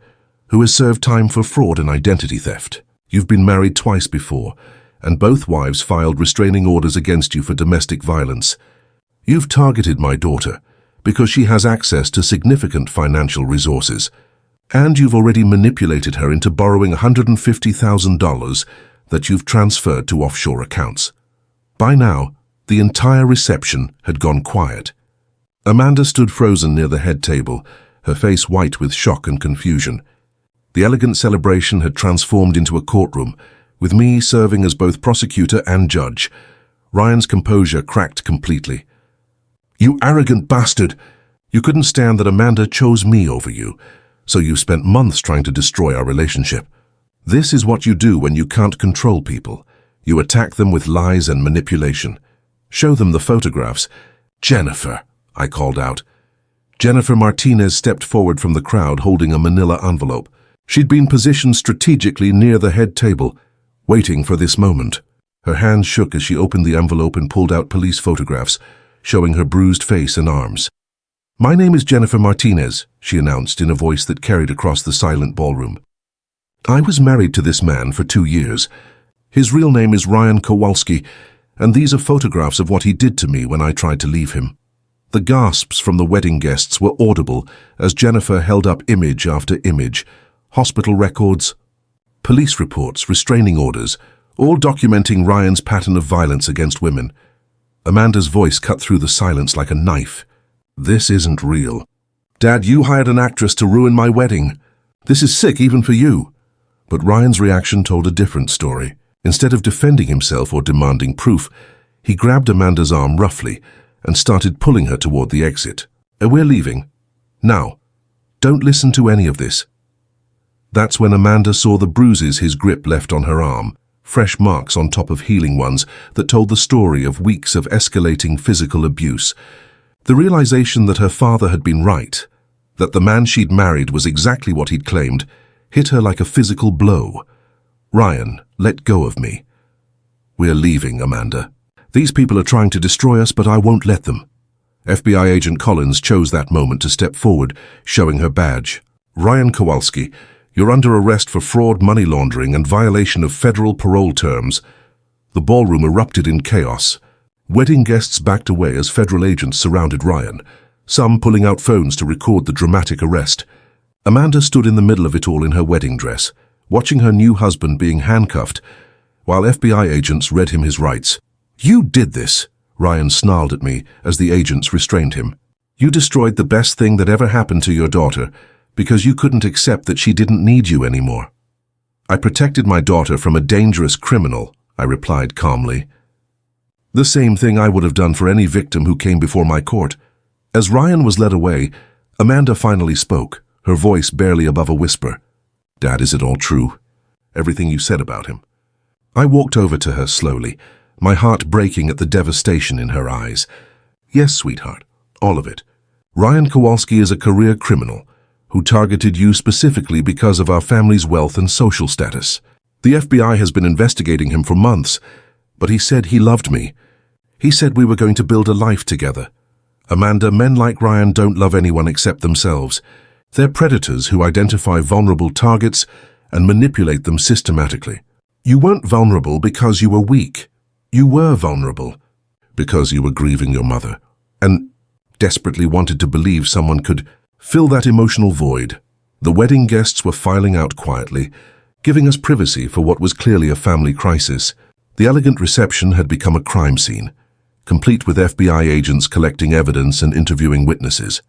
who has served time for fraud and identity theft. You've been married twice before, and both wives filed restraining orders against you for domestic violence. You've targeted my daughter because she has access to significant financial resources, And you've already manipulated her into borrowing $150,000 that you've transferred to offshore accounts. By now, the entire reception had gone quiet. Amanda stood frozen near the head table, her face white with shock and confusion. The elegant celebration had transformed into a courtroom, with me serving as both prosecutor and judge. Ryan's composure cracked completely. "You arrogant bastard! You couldn't stand that Amanda chose me over you, so you spent months trying to destroy our relationship. This is what you do when you can't control people. You attack them with lies and manipulation. Show them the photographs." "Jennifer," I called out. Jennifer Martinez stepped forward from the crowd holding a manila envelope. She'd been positioned strategically near the head table, waiting for this moment. Her hands shook as she opened the envelope and pulled out police photographs, showing her bruised face and arms. "My name is Jennifer Martinez," she announced in a voice that carried across the silent ballroom. "I was married to this man for 2 years. His real name is Ryan Kowalski, and these are photographs of what he did to me when I tried to leave him." The gasps from the wedding guests were audible as Jennifer held up image after image, hospital records, police reports, restraining orders, all documenting Ryan's pattern of violence against women. Amanda's voice cut through the silence like a knife. "This isn't real. Dad, you hired an actress to ruin my wedding. This is sick even for you." But Ryan's reaction told a different story. Instead of defending himself or demanding proof, he grabbed Amanda's arm roughly and started pulling her toward the exit. "We're leaving. Now. Don't listen to any of this." That's when Amanda saw the bruises his grip left on her arm, fresh marks on top of healing ones that told the story of weeks of escalating physical abuse. The realization that her father had been right, that the man she'd married was exactly what he'd claimed, hit her like a physical blow. "Ryan, let go of me." "We're leaving, Amanda. These people are trying to destroy us, but I won't let them." FBI agent Collins chose that moment to step forward, showing her badge. "Ryan Kowalski, you're under arrest for fraud, money laundering, and violation of federal parole terms." The ballroom erupted in chaos. Wedding guests backed away as federal agents surrounded Ryan, some pulling out phones to record the dramatic arrest. Amanda stood in the middle of it all in her wedding dress, watching her new husband being handcuffed, while FBI agents read him his rights. "You did this," Ryan snarled at me as the agents restrained him. "You destroyed the best thing that ever happened to your daughter because you couldn't accept that she didn't need you anymore." "I protected my daughter from a dangerous criminal," I replied calmly. "The same thing I would have done for any victim who came before my court." As Ryan was led away, Amanda finally spoke, her voice barely above a whisper. "Dad, is it all true? Everything you said about him?" I walked over to her slowly, my heart breaking at the devastation in her eyes. "Yes, sweetheart, all of it. Ryan Kowalski is a career criminal who targeted you specifically because of our family's wealth and social status. The FBI has been investigating him for months, but he said he loved me. He said we were going to build a life together. Amanda, men like Ryan don't love anyone except themselves. They're predators who identify vulnerable targets and manipulate them systematically. You weren't vulnerable because you were weak. You were vulnerable because you were grieving your mother and desperately wanted to believe someone could fill that emotional void." The wedding guests were filing out quietly, giving us privacy for what was clearly a family crisis. The elegant reception had become a crime scene, complete with FBI agents collecting evidence and interviewing witnesses.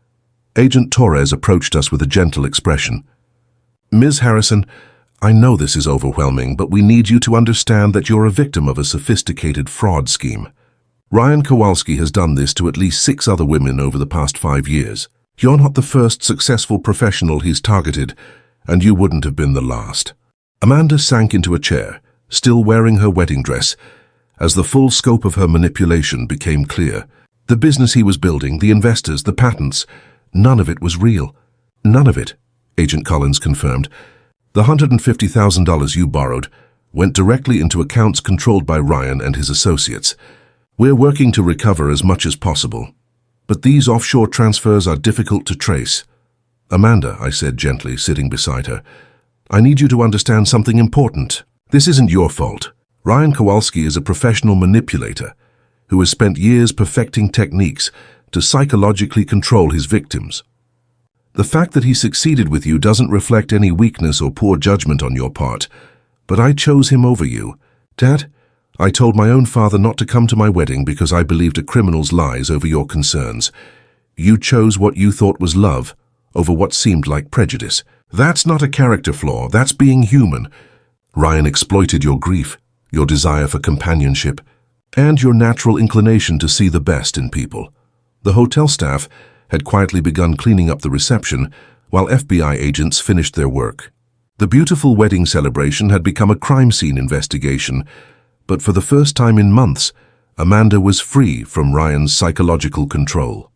Agent Torres approached us with a gentle expression. "Ms. Harrison, I know this is overwhelming, but we need you to understand that you're a victim of a sophisticated fraud scheme. Ryan Kowalski has done this to at least 6 other women over the past 5 years. You're not the first successful professional he's targeted, and you wouldn't have been the last." Amanda sank into a chair, still wearing her wedding dress, as the full scope of her manipulation became clear. The business he was building, the investors, the patents, none of it was real. "None of it," Agent Collins confirmed. "The $150,000 you borrowed went directly into accounts controlled by Ryan and his associates. We're working to recover as much as possible, but these offshore transfers are difficult to trace." "Amanda," I said gently, sitting beside her, "I need you to understand something important. This isn't your fault. Ryan Kowalski is a professional manipulator who has spent years perfecting techniques to psychologically control his victims. The fact that he succeeded with you doesn't reflect any weakness or poor judgment on your part, but I chose him over you. Dad, I told my own father not to come to my wedding because I believed a criminal's lies over your concerns. You chose what you thought was love over what seemed like prejudice. That's not a character flaw, that's being human. Ryan exploited your grief, your desire for companionship, and your natural inclination to see the best in people. The hotel staff had quietly begun cleaning up the reception while FBI agents finished their work. The beautiful wedding celebration had become a crime scene investigation, but for the first time in months, Amanda was free from Ryan's psychological control.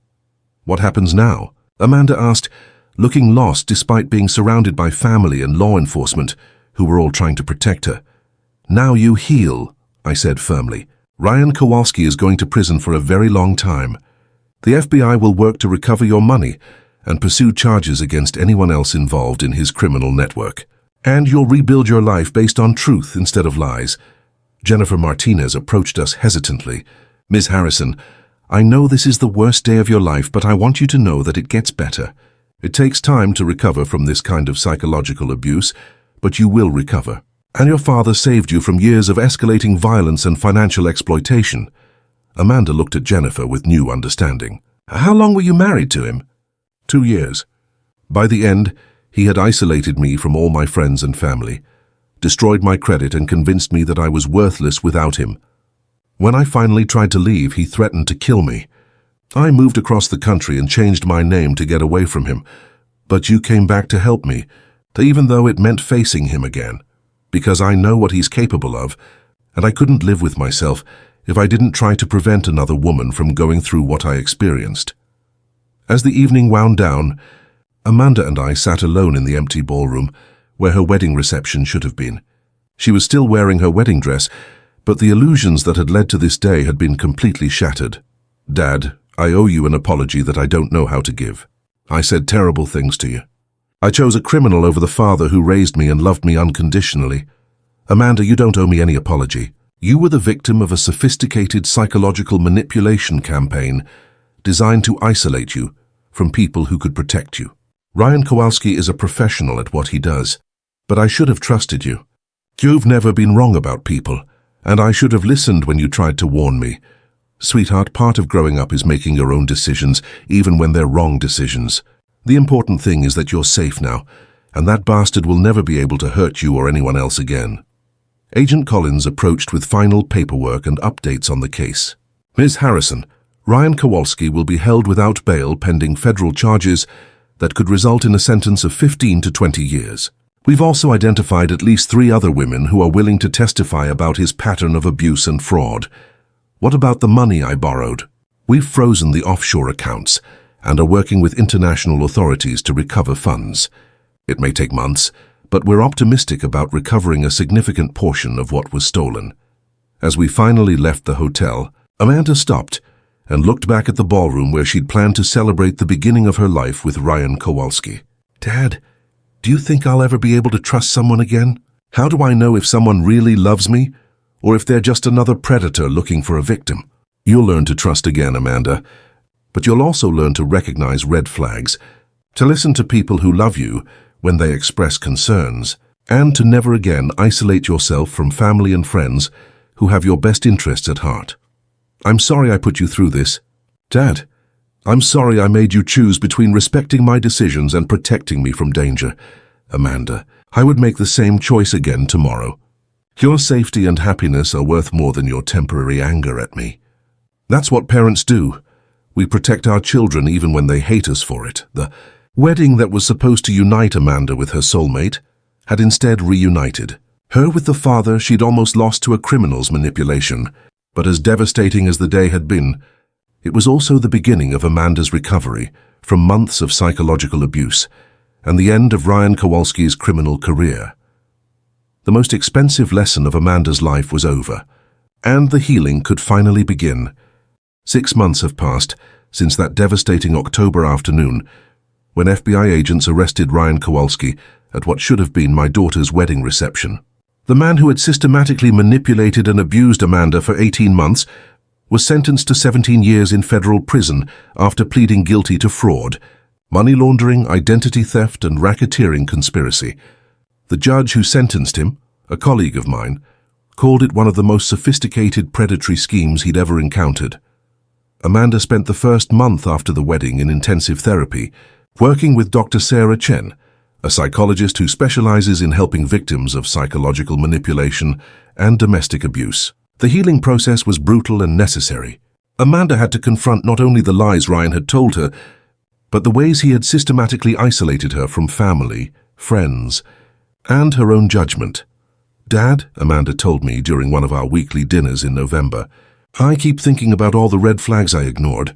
What happens now? Amanda asked, looking lost despite being surrounded by family and law enforcement who were all trying to protect her. Now you heal, I said firmly. Ryan Kowalski is going to prison for a very long time. The FBI will work to recover your money and pursue charges against anyone else involved in his criminal network. And you'll rebuild your life based on truth instead of lies. Jennifer Martinez approached us hesitantly. Ms. Harrison, I know this is the worst day of your life, but I want you to know that it gets better. It takes time to recover from this kind of psychological abuse, but you will recover. And your father saved you from years of escalating violence and financial exploitation. Amanda looked at Jennifer with new understanding. How long were you married to him? 2 years. By the end, he had isolated me from all my friends and family, destroyed my credit and convinced me that I was worthless without him. When I finally tried to leave, he threatened to kill me. I moved across the country and changed my name to get away from him, but you came back to help me, even though it meant facing him again, because I know what he's capable of, and I couldn't live with myself if I didn't try to prevent another woman from going through what I experienced. As the evening wound down, Amanda and I sat alone in the empty ballroom where her wedding reception should have been. She was still wearing her wedding dress, but the illusions that had led to this day had been completely shattered. Dad, I owe you an apology that I don't know how to give. I said terrible things to you. I chose a criminal over the father who raised me and loved me unconditionally. Amanda, you don't owe me any apology. You were the victim of a sophisticated psychological manipulation campaign designed to isolate you from people who could protect you. Ryan Kowalski is a professional at what he does, but I should have trusted you. You've never been wrong about people, and I should have listened when you tried to warn me. Sweetheart, part of growing up is making your own decisions, even when they're wrong decisions. The important thing is that you're safe now, and that bastard will never be able to hurt you or anyone else again. Agent Collins approached with final paperwork and updates on the case. Ms. Harrison, Ryan Kowalski will be held without bail pending federal charges that could result in a sentence of 15 to 20 years. We've also identified at least 3 other women who are willing to testify about his pattern of abuse and fraud. What about the money I borrowed? We've frozen the offshore accounts and are working with international authorities to recover funds. It may take months, but we're optimistic about recovering a significant portion of what was stolen. As we finally left the hotel, Amanda stopped and looked back at the ballroom where she'd planned to celebrate the beginning of her life with Ryan Kowalski. Dad, do you think I'll ever be able to trust someone again? How do I know if someone really loves me, or if they're just another predator looking for a victim? You'll learn to trust again, Amanda, but you'll also learn to recognize red flags, to listen to people who love you when they express concerns, and to never again isolate yourself from family and friends who have your best interests at heart. I'm sorry I put you through this. Dad, I'm sorry I made you choose between respecting my decisions and protecting me from danger. Amanda, I would make the same choice again tomorrow. Your safety and happiness are worth more than your temporary anger at me. That's what parents do. We protect our children even when they hate us for it. The wedding that was supposed to unite Amanda with her soulmate had instead reunited. Her with the father she'd almost lost to a criminal's manipulation. But as devastating as the day had been, it was also the beginning of Amanda's recovery from months of psychological abuse and the end of Ryan Kowalski's criminal career. The most expensive lesson of Amanda's life was over, and the healing could finally begin. 6 months have passed since that devastating October afternoon when FBI agents arrested Ryan Kowalski at what should have been my daughter's wedding reception. The man who had systematically manipulated and abused Amanda for 18 months was sentenced to 17 years in federal prison after pleading guilty to fraud, money laundering, identity theft, and racketeering conspiracy. The judge who sentenced him, a colleague of mine, called it one of the most sophisticated predatory schemes he'd ever encountered. Amanda spent the first month after the wedding in intensive therapy, working with Dr. Sarah Chen, a psychologist who specializes in helping victims of psychological manipulation and domestic abuse. The healing process was brutal and necessary. Amanda had to confront not only the lies Ryan had told her, but the ways he had systematically isolated her from family, friends, and her own judgment. "Dad," Amanda told me during one of our weekly dinners in November, "I keep thinking about all the red flags I ignored.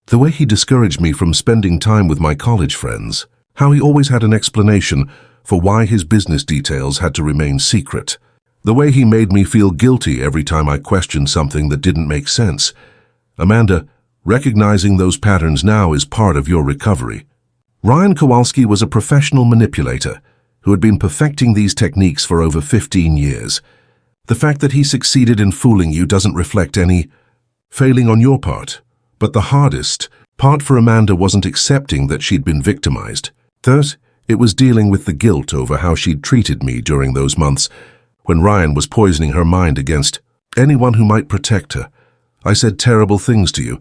The way he discouraged me from spending time with my college friends, how he always had an explanation for why his business details had to remain secret, the way he made me feel guilty every time I questioned something that didn't make sense. Amanda, recognizing those patterns now is part of your recovery." Ryan Kowalski was a professional manipulator who had been perfecting these techniques for over 15 years. The fact that he succeeded in fooling you doesn't reflect any failing on your part. But the hardest part for Amanda wasn't accepting that she'd been victimized. Thus, it was dealing with the guilt over how she'd treated me during those months when Ryan was poisoning her mind against anyone who might protect her. "I said terrible things to you.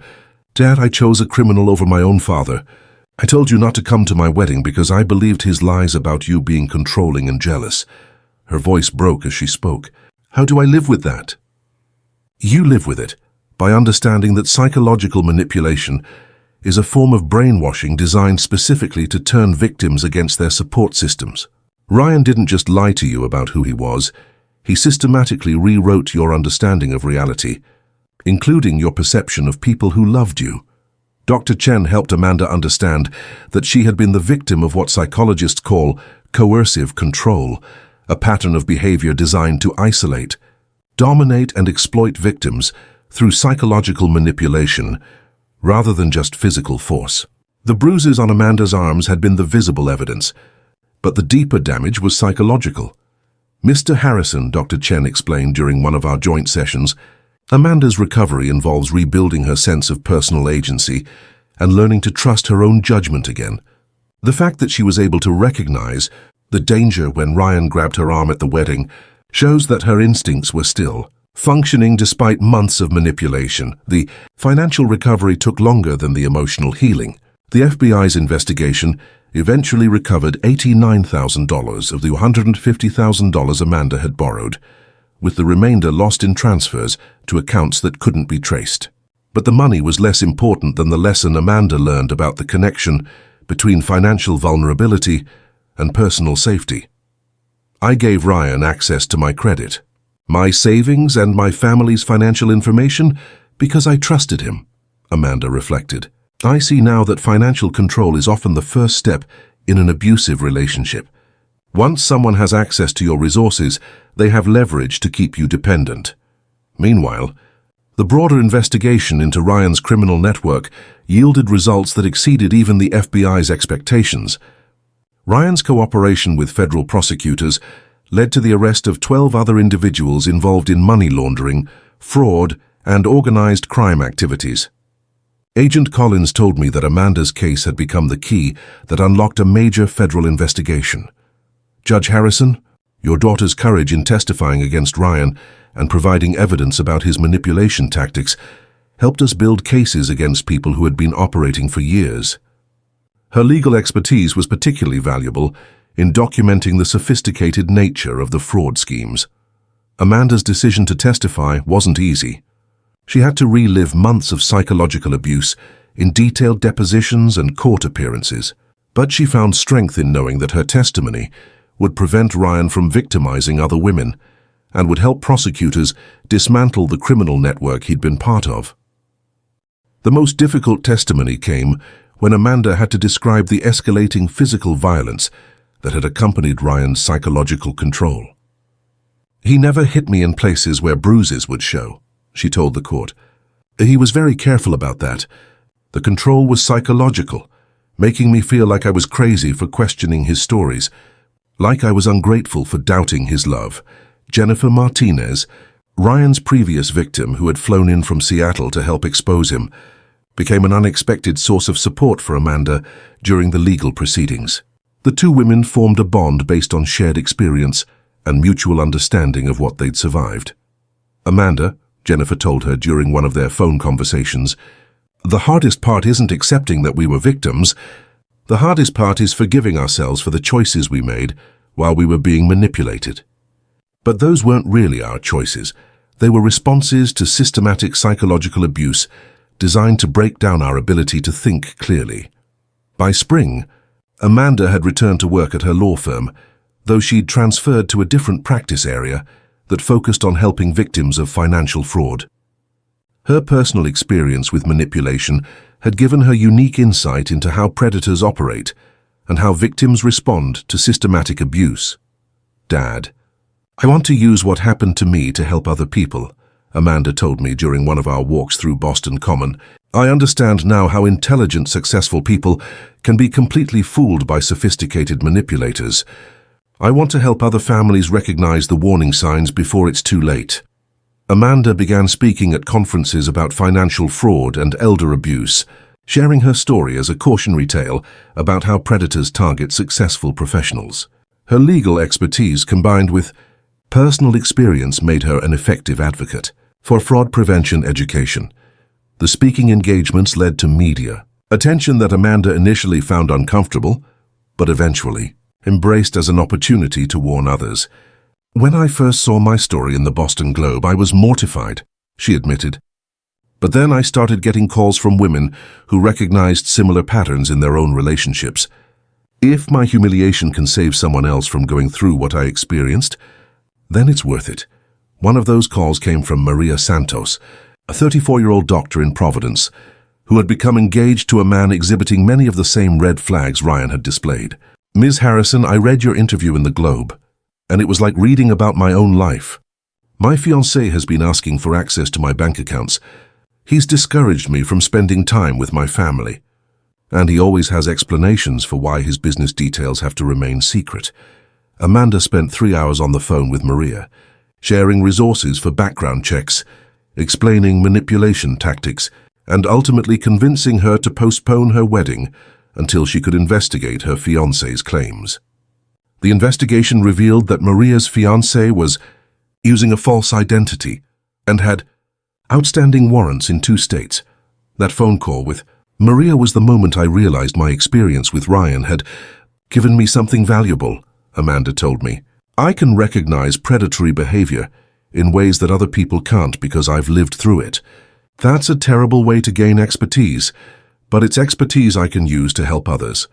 Dad, I chose a criminal over my own father. I told you not to come to my wedding because I believed his lies about you being controlling and jealous." Her voice broke as she spoke. "How do I live with that?" You live with it by understanding that psychological manipulation is a form of brainwashing designed specifically to turn victims against their support systems. Ryan didn't just lie to you about who he was, he systematically rewrote your understanding of reality, including your perception of people who loved you. Dr. Chen helped Amanda understand that she had been the victim of what psychologists call coercive control, a pattern of behavior designed to isolate, dominate, and exploit victims through psychological manipulation, rather than just physical force. The bruises on Amanda's arms had been the visible evidence, but the deeper damage was psychological. "Mr. Harrison," Dr. Chen explained during one of our joint sessions, "Amanda's recovery involves rebuilding her sense of personal agency and learning to trust her own judgment again. The fact that she was able to recognize the danger when Ryan grabbed her arm at the wedding shows that her instincts were still functioning despite months of manipulation. The financial recovery took longer than the emotional healing. The FBI's investigation eventually recovered $89,000 of the $150,000 Amanda had borrowed, with the remainder lost in transfers to accounts that couldn't be traced. But the money was less important than the lesson Amanda learned about the connection between financial vulnerability and personal safety. "I gave Ryan access to my credit, my savings, and my family's financial information because I trusted him," Amanda reflected. "I see now that financial control is often the first step in an abusive relationship. Once someone has access to your resources, they have leverage to keep you dependent." Meanwhile, the broader investigation into Ryan's criminal network yielded results that exceeded even the FBI's expectations. Ryan's cooperation with federal prosecutors led to the arrest of 12 other individuals involved in money laundering, fraud, and organized crime activities. Agent Collins told me that Amanda's case had become the key that unlocked a major federal investigation. "Judge Harrison, your daughter's courage in testifying against Ryan and providing evidence about his manipulation tactics helped us build cases against people who had been operating for years. Her legal expertise was particularly valuable in documenting the sophisticated nature of the fraud schemes." Amanda's decision to testify wasn't easy. She had to relive months of psychological abuse in detailed depositions and court appearances, but she found strength in knowing that her testimony would prevent Ryan from victimizing other women and would help prosecutors dismantle the criminal network he'd been part of. The most difficult testimony came when Amanda had to describe the escalating physical violence that had accompanied Ryan's psychological control. "He never hit me in places where bruises would show," she told the court. "He was very careful about that. The control was psychological, making me feel like I was crazy for questioning his stories, like I was ungrateful for doubting his love." Jennifer Martinez, Ryan's previous victim who had flown in from Seattle to help expose him, became an unexpected source of support for Amanda during the legal proceedings. The two women formed a bond based on shared experience and mutual understanding of what they'd survived. Amanda, Jennifer told her during one of their phone conversations, "The hardest part isn't accepting that we were victims. The hardest part is forgiving ourselves for the choices we made while we were being manipulated." But those weren't really our choices. They were responses to systematic psychological abuse designed to break down our ability to think clearly. By spring, Amanda had returned to work at her law firm, though she'd transferred to a different practice area that focused on helping victims of financial fraud. Her personal experience with manipulation had given her unique insight into how predators operate and how victims respond to systematic abuse. "Dad, I want to use what happened to me to help other people," Amanda told me during one of our walks through Boston Common. "I understand now how intelligent, successful people can be completely fooled by sophisticated manipulators. I want to help other families recognize the warning signs before it's too late." Amanda began speaking at conferences about financial fraud and elder abuse, sharing her story as a cautionary tale about how predators target successful professionals. Her legal expertise combined with personal experience made her an effective advocate for fraud prevention education. The speaking engagements led to media attention that Amanda initially found uncomfortable, but eventually embraced as an opportunity to warn others. "When I first saw my story in the Boston Globe, I was mortified," she admitted. "But then I started getting calls from women who recognized similar patterns in their own relationships. If my humiliation can save someone else from going through what I experienced, then it's worth it." One of those calls came from Maria Santos, a 34-year-old doctor in Providence, who had become engaged to a man exhibiting many of the same red flags Ryan had displayed. "Ms. Harrison, I read your interview in the Globe, and it was like reading about my own life. My fiancé has been asking for access to my bank accounts. He's discouraged me from spending time with my family, and he always has explanations for why his business details have to remain secret." Amanda spent 3 hours on the phone with Maria, sharing resources for background checks, explaining manipulation tactics, and ultimately convincing her to postpone her wedding until she could investigate her fiancé's claims. The investigation revealed that Maria's fiancé was using a false identity and had outstanding warrants in 2 states. That phone call with Maria was the moment I realized my experience with Ryan had given me something valuable, Amanda told me. "I can recognize predatory behavior in ways that other people can't because I've lived through it. That's a terrible way to gain expertise, but it's expertise I can use to help others."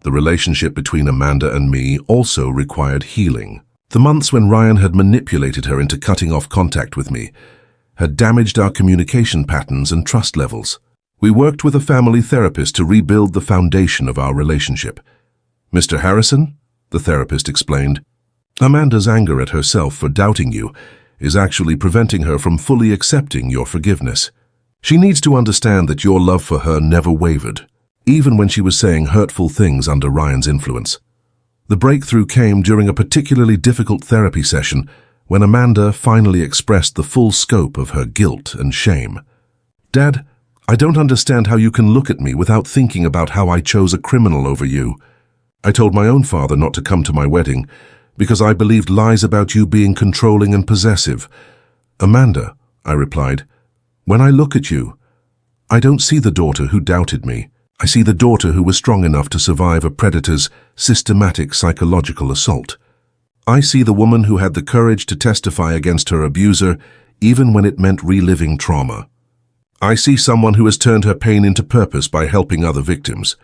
The relationship between Amanda and me also required healing. The months when Ryan had manipulated her into cutting off contact with me had damaged our communication patterns and trust levels. We worked with a family therapist to rebuild the foundation of our relationship. "Mr. Harrison," the therapist explained, "Amanda's anger at herself for doubting you is actually preventing her from fully accepting your forgiveness. She needs to understand that your love for her never wavered, even when she was saying hurtful things under Ryan's influence." The breakthrough came during a particularly difficult therapy session when Amanda finally expressed the full scope of her guilt and shame. "Dad, I don't understand how you can look at me without thinking about how I chose a criminal over you. I told my own father not to come to my wedding because I believed lies about you being controlling and possessive." "Amanda," I replied, "when I look at you, I don't see the daughter who doubted me. I see the daughter who was strong enough to survive a predator's systematic psychological assault. I see the woman who had the courage to testify against her abuser even when it meant reliving trauma. I see someone who has turned her pain into purpose by helping other victims."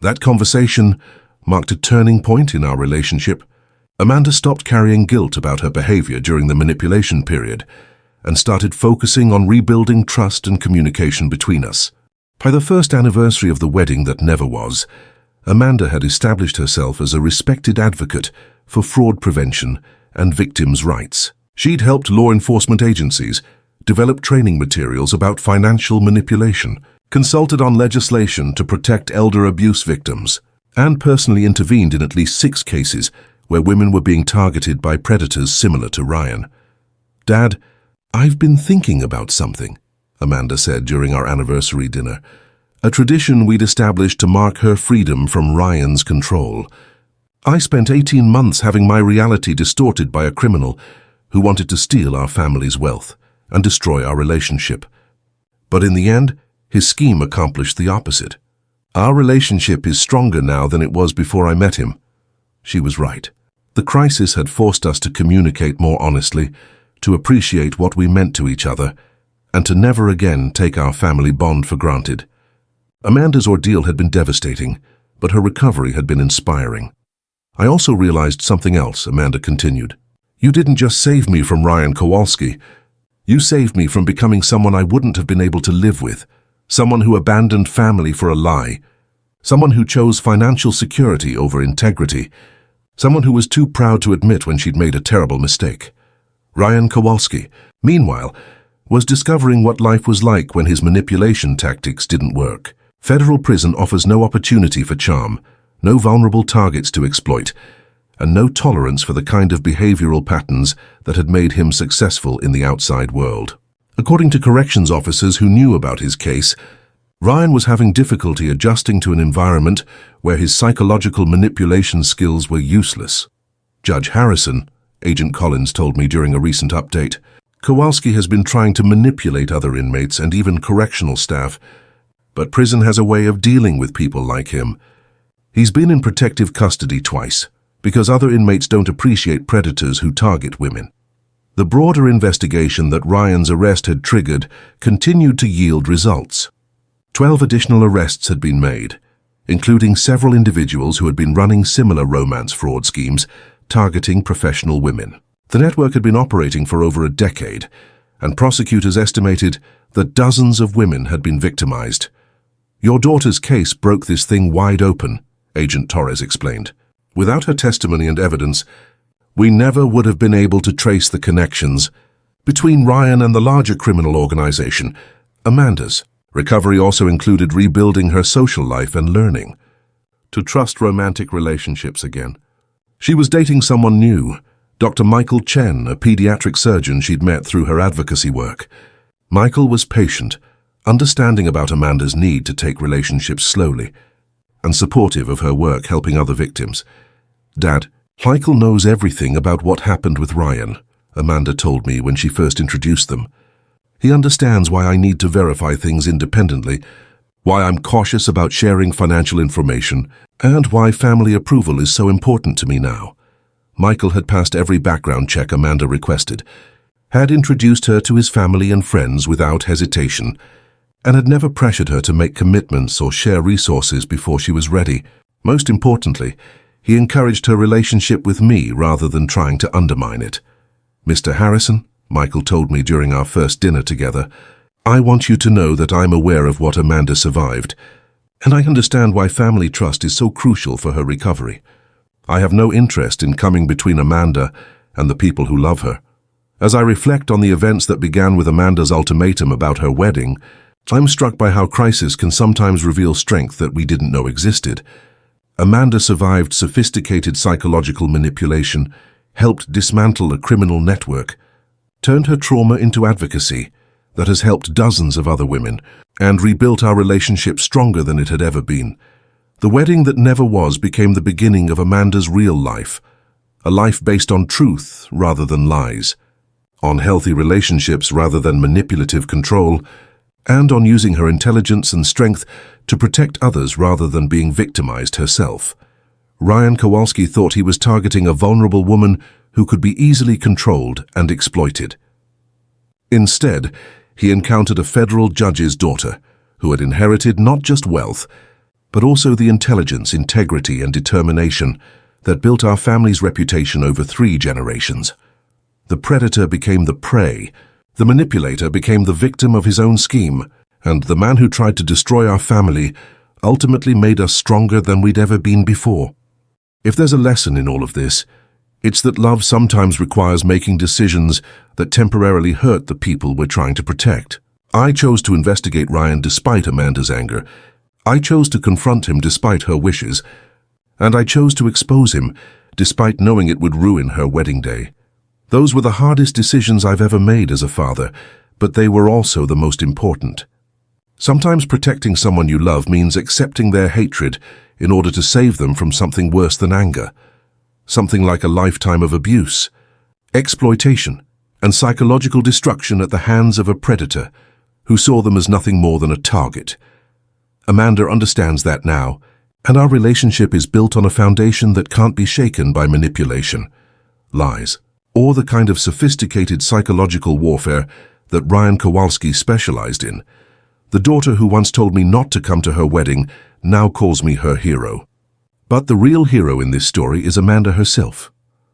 That conversation marked a turning point in our relationship. Amanda stopped carrying guilt about her behavior during the manipulation period and started focusing on rebuilding trust and communication between us. By the first anniversary of the wedding that never was, Amanda had established herself as a respected advocate for fraud prevention and victims' rights. She'd helped law enforcement agencies develop training materials about financial manipulation, consulted on legislation to protect elder abuse victims, and personally intervened in at least 6 cases where women were being targeted by predators similar to Ryan. "Dad, I've been thinking about something," Amanda said during our anniversary dinner. a tradition we'd established to mark her freedom from Ryan's control. I spent 18 months having my reality distorted by a criminal who wanted to steal our family's wealth and destroy our relationship. But in the end, his scheme accomplished the opposite. Our relationship is stronger now than it was before I met him. She was right. The crisis had forced us to communicate more honestly, to appreciate what we meant to each other, and to never again take our family bond for granted. Amanda's ordeal had been devastating, but her recovery had been inspiring. I also realized something else, Amanda continued. You didn't just save me from Ryan Kowalski. You saved me from becoming someone I wouldn't have been able to live with, someone who abandoned family for a lie, someone who chose financial security over integrity, someone who was too proud to admit when she'd made a terrible mistake. Ryan Kowalski, meanwhile, was discovering what life was like when his manipulation tactics didn't work. Federal prison offers no opportunity for charm, no vulnerable targets to exploit, and no tolerance for the kind of behavioral patterns that had made him successful in the outside world. According to corrections officers who knew about his case, Ryan was having difficulty adjusting to an environment where his psychological manipulation skills were useless. Judge Harrison, Agent Collins told me during a recent update, Kowalski has been trying to manipulate other inmates and even correctional staff, but prison has a way of dealing with people like him. He's been in protective custody twice, because other inmates don't appreciate predators who target women. The broader investigation that Ryan's arrest had triggered continued to yield results. 12 additional arrests had been made, including several individuals who had been running similar romance fraud schemes targeting professional women. The network had been operating for over a decade, and prosecutors estimated that dozens of women had been victimized. Your daughter's case broke this thing wide open, Agent Torres explained. Without her testimony and evidence, we never would have been able to trace the connections between Ryan and the larger criminal organization, Amanda's. Recovery also included rebuilding her social life and learning to trust romantic relationships again. She was dating someone new, Dr. Michael Chen, a pediatric surgeon she'd met through her advocacy work. Michael was patient, understanding about Amanda's need to take relationships slowly, and supportive of her work helping other victims. Dad, Michael knows everything about what happened with Ryan, Amanda told me when she first introduced them. He understands why I need to verify things independently, why I'm cautious about sharing financial information, and why family approval is so important to me now. Michael had passed every background check Amanda requested, had introduced her to his family and friends without hesitation, and had never pressured her to make commitments or share resources before she was ready. Most importantly, he encouraged her relationship with me rather than trying to undermine it. Mr. Harrison, Michael told me during our first dinner together, I want you to know that I'm aware of what Amanda survived, and I understand why family trust is so crucial for her recovery. I have no interest in coming between Amanda and the people who love her. As I reflect on the events that began with Amanda's ultimatum about her wedding, I'm struck by how crisis can sometimes reveal strength that we didn't know existed. Amanda survived sophisticated psychological manipulation, helped dismantle a criminal network, turned her trauma into advocacy that has helped dozens of other women, and rebuilt our relationship stronger than it had ever been. The wedding that never was became the beginning of Amanda's real life, a life based on truth rather than lies, on healthy relationships rather than manipulative control, and on using her intelligence and strength to protect others rather than being victimized herself. Ryan Kowalski thought he was targeting a vulnerable woman who could be easily controlled and exploited. Instead, he encountered a federal judge's daughter who had inherited not just wealth, but also the intelligence, integrity, and determination that built our family's reputation over 3 generations. The predator became the prey, the manipulator became the victim of his own scheme, and the man who tried to destroy our family ultimately made us stronger than we'd ever been before. If there's a lesson in all of this, it's that love sometimes requires making decisions that temporarily hurt the people we're trying to protect. I chose to investigate Ryan despite Amanda's anger. I chose to confront him despite her wishes. And I chose to expose him despite knowing it would ruin her wedding day. Those were the hardest decisions I've ever made as a father, but they were also the most important. Sometimes protecting someone you love means accepting their hatred in order to save them from something worse than anger. Something like a lifetime of abuse, exploitation, and psychological destruction at the hands of a predator who saw them as nothing more than a target. Amanda understands that now, and our relationship is built on a foundation that can't be shaken by manipulation, lies, or the kind of sophisticated psychological warfare that Ryan Kowalski specialized in. The daughter who once told me not to come to her wedding now calls me her hero. But the real hero in this story is Amanda herself,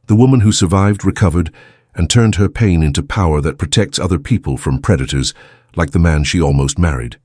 the woman who survived, recovered, and turned her pain into power that protects other people from predators like the man she almost married.